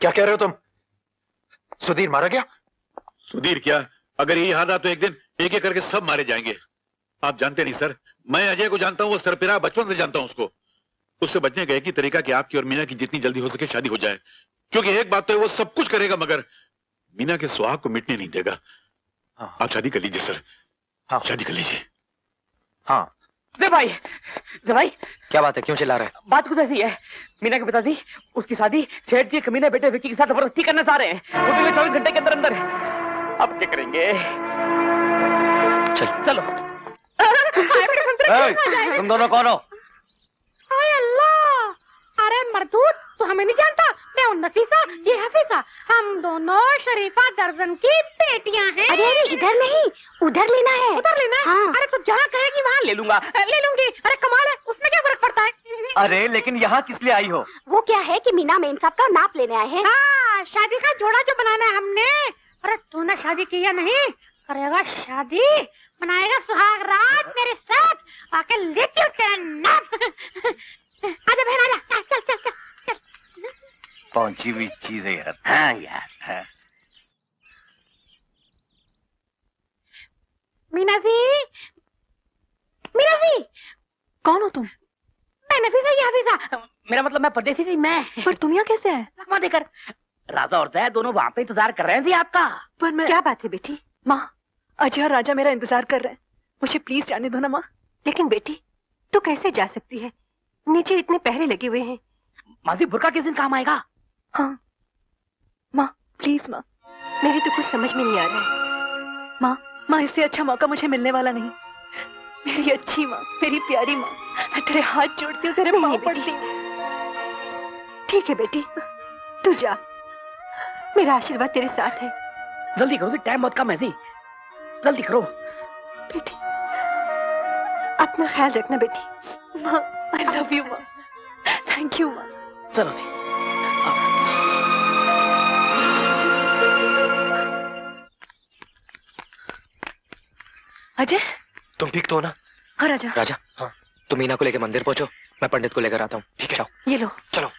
क्या कह रहे हो तुम? सुधीर मारा गया? सुधीर क्या, अगर यही हाल रहा तो एक दिन एक एक करके सब मारे जाएंगे। आप जानते नहीं सर, मैं अजय को जानता हूं, वो सरपिरा बचपन से जानता हूं उसको। उससे बचने का एक ही तरीका कि आपकी और मीना की जितनी जल्दी हो सके शादी हो जाए, क्योंकि एक बात तो है, वो सब कुछ करेगा मगर मीना के सुहाग को मिटने नहीं देगा। आप शादी कर लीजिए सर। हाँ शादी कर लीजिए। हाँ भाई, क्या बात है, क्यों चिल्ला रहा है? बात कुछ ऐसी है, मीना के पिताजी उसकी शादी सेठ जी कमीने बेटे विक्की के साथ जबरदस्ती करना चाह रहे हैं। वो भी 24 घंटे के अंदर अंदर। अब क्या करेंगे? चलो। तुम दोनों कौन हो? हाय अल्लाह, अरे मरदूद, तू हमें नहीं जानता? मैं हूँ नफीसा, ये हफीसा। हम दोनों शरीफा दर्जन की बेटियां हैं। अरे इधर नहीं, उधर लेना है। उधर लेना है? हाँ। अरे तू जहाँ कहेगी वहाँ ले लूंगा। ले लूंगी। अरे कमाल है, उसमें क्या फर्क पड़ता है? अरे लेकिन यहाँ किस लिए आई हो? वो क्या है कि मीना मेम साहब का नाप लेने आए हैं। हाँ, शादी का जोड़ा जो बनाना है हमने। अरे तूने शादी की या नहीं? करेगा शादी, बनाएगा सुहाग रात मेरे साथ, आके लेती हूँ तेरा नाप। आजा बहन आजा, चल चल चल चल। पहुंची हुई चीज है यार। हाँ यार। हाँ। मीना जी, मीना जी, कौन हो तुम? मैं नफीसा, ये हफीसा। मेरा मतलब मैं परदेसी थी मैं। पर तुम यहाँ कैसे आए? लकवा देकर। राजा और जया दोनों वहाँ पे इंतजार कर रहे थे आपका। पर मैं... क्या बात है बेटी? माँ, अजय और राजा मेरा इंतजार कर रहे हैं, मुझे प्लीज जाने दो ना माँ। लेकिन बेटी, तू कैसे जा सकती है? नीचे इतने पहरे लगे हुए हैं। माजी बुर्का किस दिन काम आएगा? हाँ माँ, प्लीज माँ। मेरी तो कुछ समझ में नहीं आ रहा है। माँ, इससे अच्छा मौका मुझे मिलने वाला नहीं। मेरी अच्छी माँ, मेरी प्यारी माँ, मैं तेरे हाथ जोड़ती हूँ, तेरे पाँव पड़ती हूँ। ठीक है बेटी, तू जा, मेरा आशीर्वाद तेरे साथ है। जल्दी करो, टाइम बहुत कम है जी, जल्दी करो। बेटी, अपना ख्याल रखना बेटी। माँ, आई लव यू माँ। थैंक यू माँ। चलो जी। अजय, तुम ठीक तो हो ना? हाँ राजा। राजा, हाँ, तुम मीना को लेकर मंदिर पहुंचो, मैं पंडित को लेकर आता हूँ। ठीक है, जाओ। ये लो। चलो।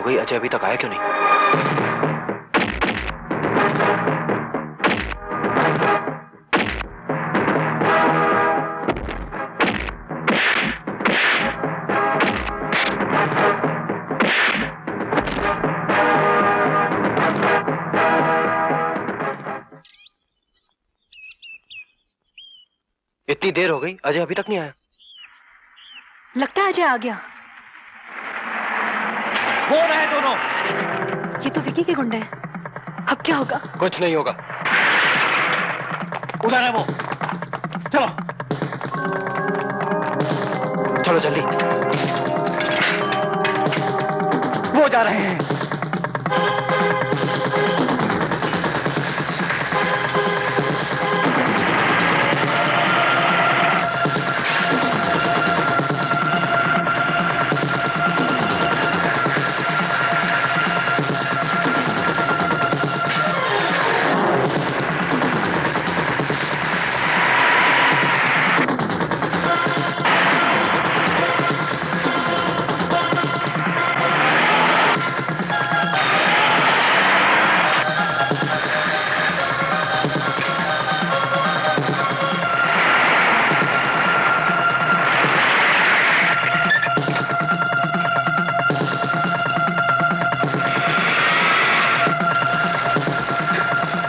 गई, अजय अभी तक आया क्यों नहीं? इतनी देर हो गई, अजय अभी तक नहीं आया। लगता है अजय आ गया। वो रहे दोनों। ये तो विकी के गुंडे हैं। अब क्या होगा? कुछ नहीं होगा। उधर है वो। चलो चलो जल्दी। वो जा रहे हैं।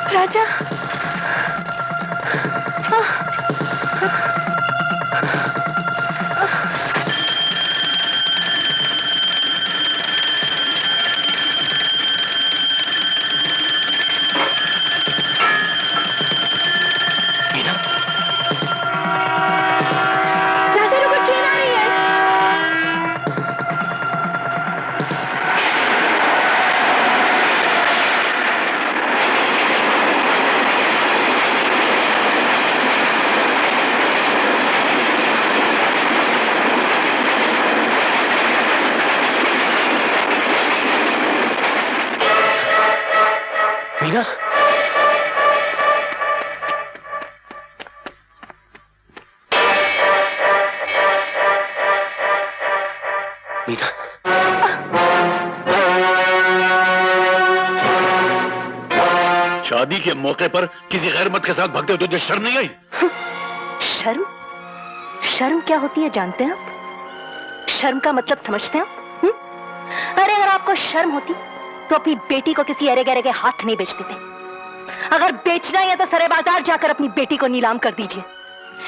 राजा राजा रुको, ट्रेन आ रही है। मीना, मीना, शादी के मौके पर किसी गैर मर्द के साथ भागते हुए तुझे शर्म नहीं आई? शर्म? शर्म क्या होती है जानते हैं आप? शर्म का मतलब समझते हैं आप? अरे अगर आपको शर्म होती तो अपनी बेटी को किसी अरे गहरे के हाथ नहीं बेच देते। अगर बेचना है तो सरे बाजार जाकर अपनी बेटी को नीलाम कर दीजिए।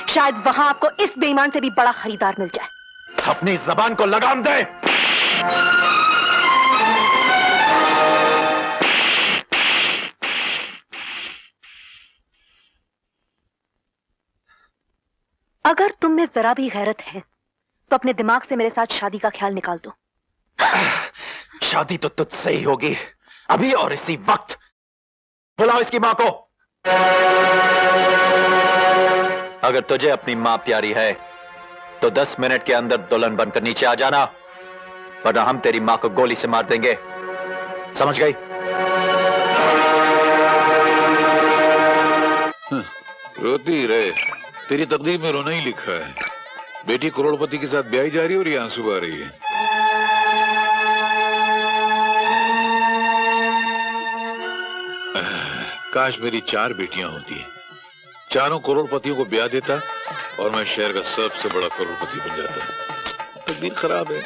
शायद वहां आपको इस बेईमान से भी बड़ा खरीदार मिल जाए। अपनी जबान को लगाम दे। अगर तुम में जरा भी गैरत है तो अपने दिमाग से मेरे साथ शादी का ख्याल निकाल दो। शादी तो तुझसे ही होगी, अभी और इसी वक्त। बुलाओ इसकी मां को। अगर तुझे अपनी मां प्यारी है तो 10 मिनट के अंदर दुल्हन बनकर नीचे आ जाना, वरना हम तेरी मां को गोली से मार देंगे। समझ गई? रोती रहे, तेरी तकदीर में रोना ही लिखा है। बेटी करोड़पति के साथ ब्याही जा रही है और ये आंसू आ रही है। काश मेरी 4 बेटियां होती, चारों करोड़पतियों को ब्याह देता और मैं शहर का सबसे बड़ा करोड़पति बन जाता। तकदीर खराब है।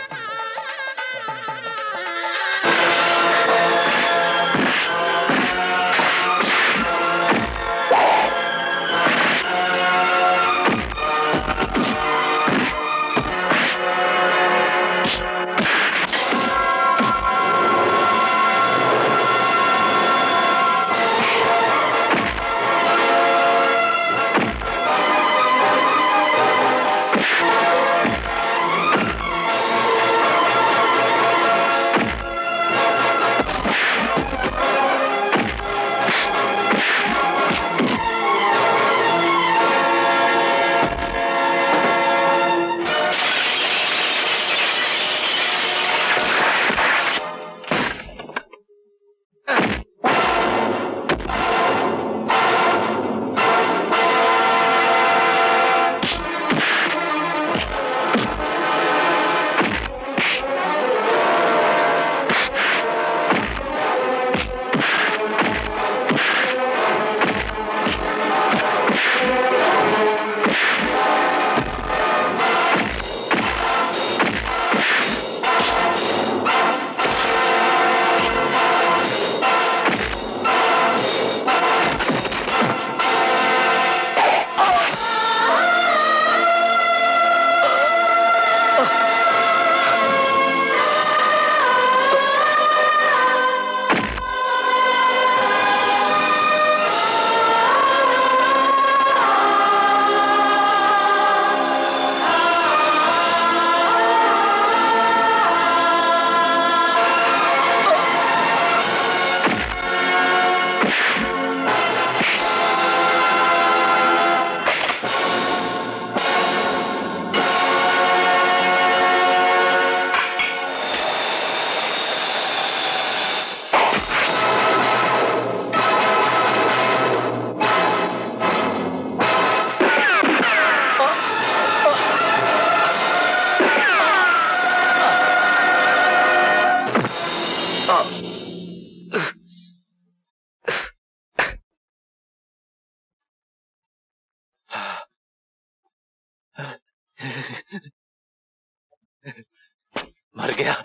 मर गया।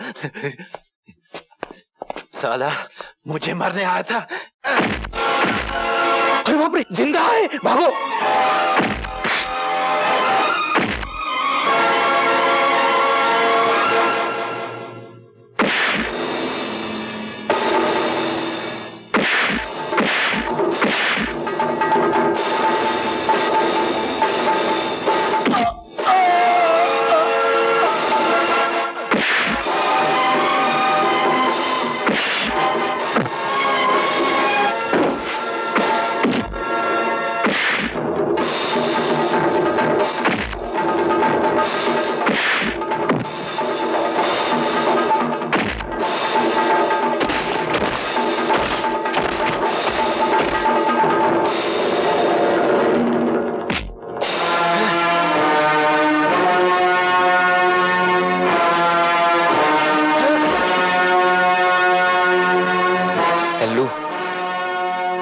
साला मुझे मारने आया था। अरे बाप रे, जिंदा है, भागो।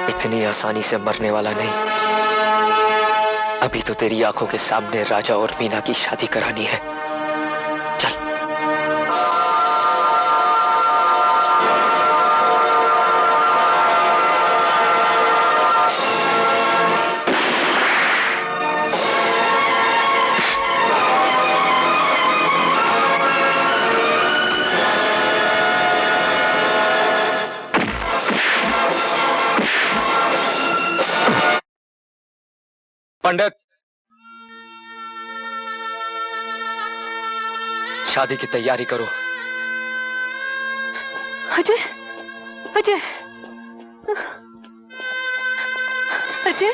इतनी आसानी से मरने वाला नहीं। अभी तो तेरी आंखों के सामने राजा और मीना की शादी करानी है। चल। पंडित, शादी की तैयारी करो। अजय, अजय, अजय,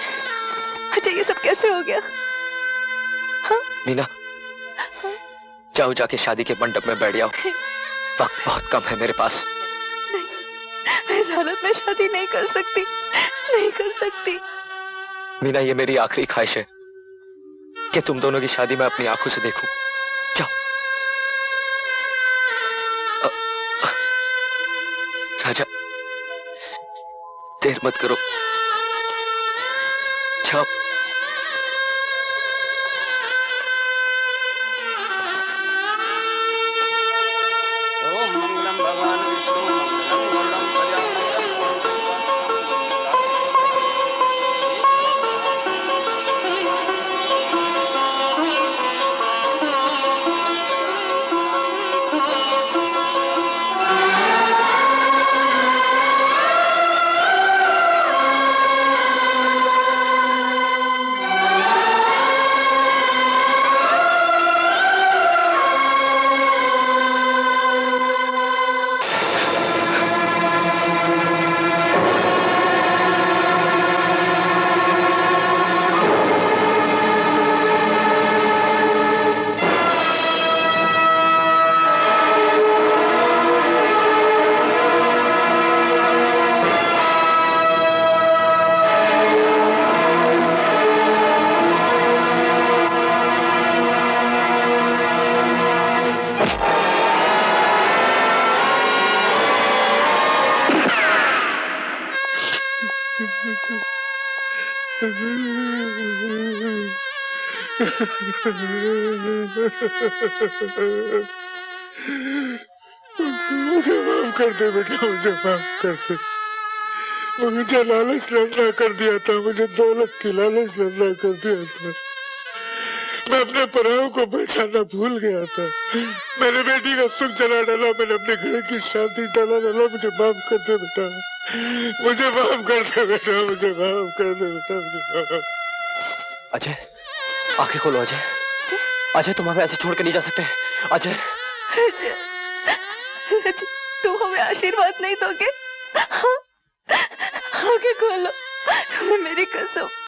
अजय, ये सब कैसे हो गया? हाँ? मीना, जाओ जाके शादी के मंडप में बैठ जाओ। वक्त बहुत कम है मेरे पास। नहीं, मैं इस हालत में शादी नहीं कर सकती, नहीं कर सकती। मीना, ये मेरी आखिरी ख्वाहिश है कि तुम दोनों की शादी मैं अपनी आंखों से देखूं। जाओ। राजा, देर मत करो, जाओ। ओम मंगलम भगवान विष्णु मंगलम मुझे माफ कर दे बेटा, मुझे माफ कर दे। मुझे लालच नजर कर दिया था, मुझे दौलत की लालच नजर कर दिया था। मैं अपने पराओं को बचाना भूल गया था। मैंने बेटी का सुख जला डाला, मैंने अपने घर की शांति डाला। मुझे माफ कर दे बेटा, मुझे माफ कर दे बेटा, मुझे माफ कर दे बेटा, मुझे माफ। अजय, आंखें खोलो। अजय, अजय, तुम हमें ऐसे छोड़ के नहीं जा सकते। अजय, अजय, तुम हमें आशीर्वाद नहीं दोगे? आंखें खोलो, तुम्हें मेरी कसम,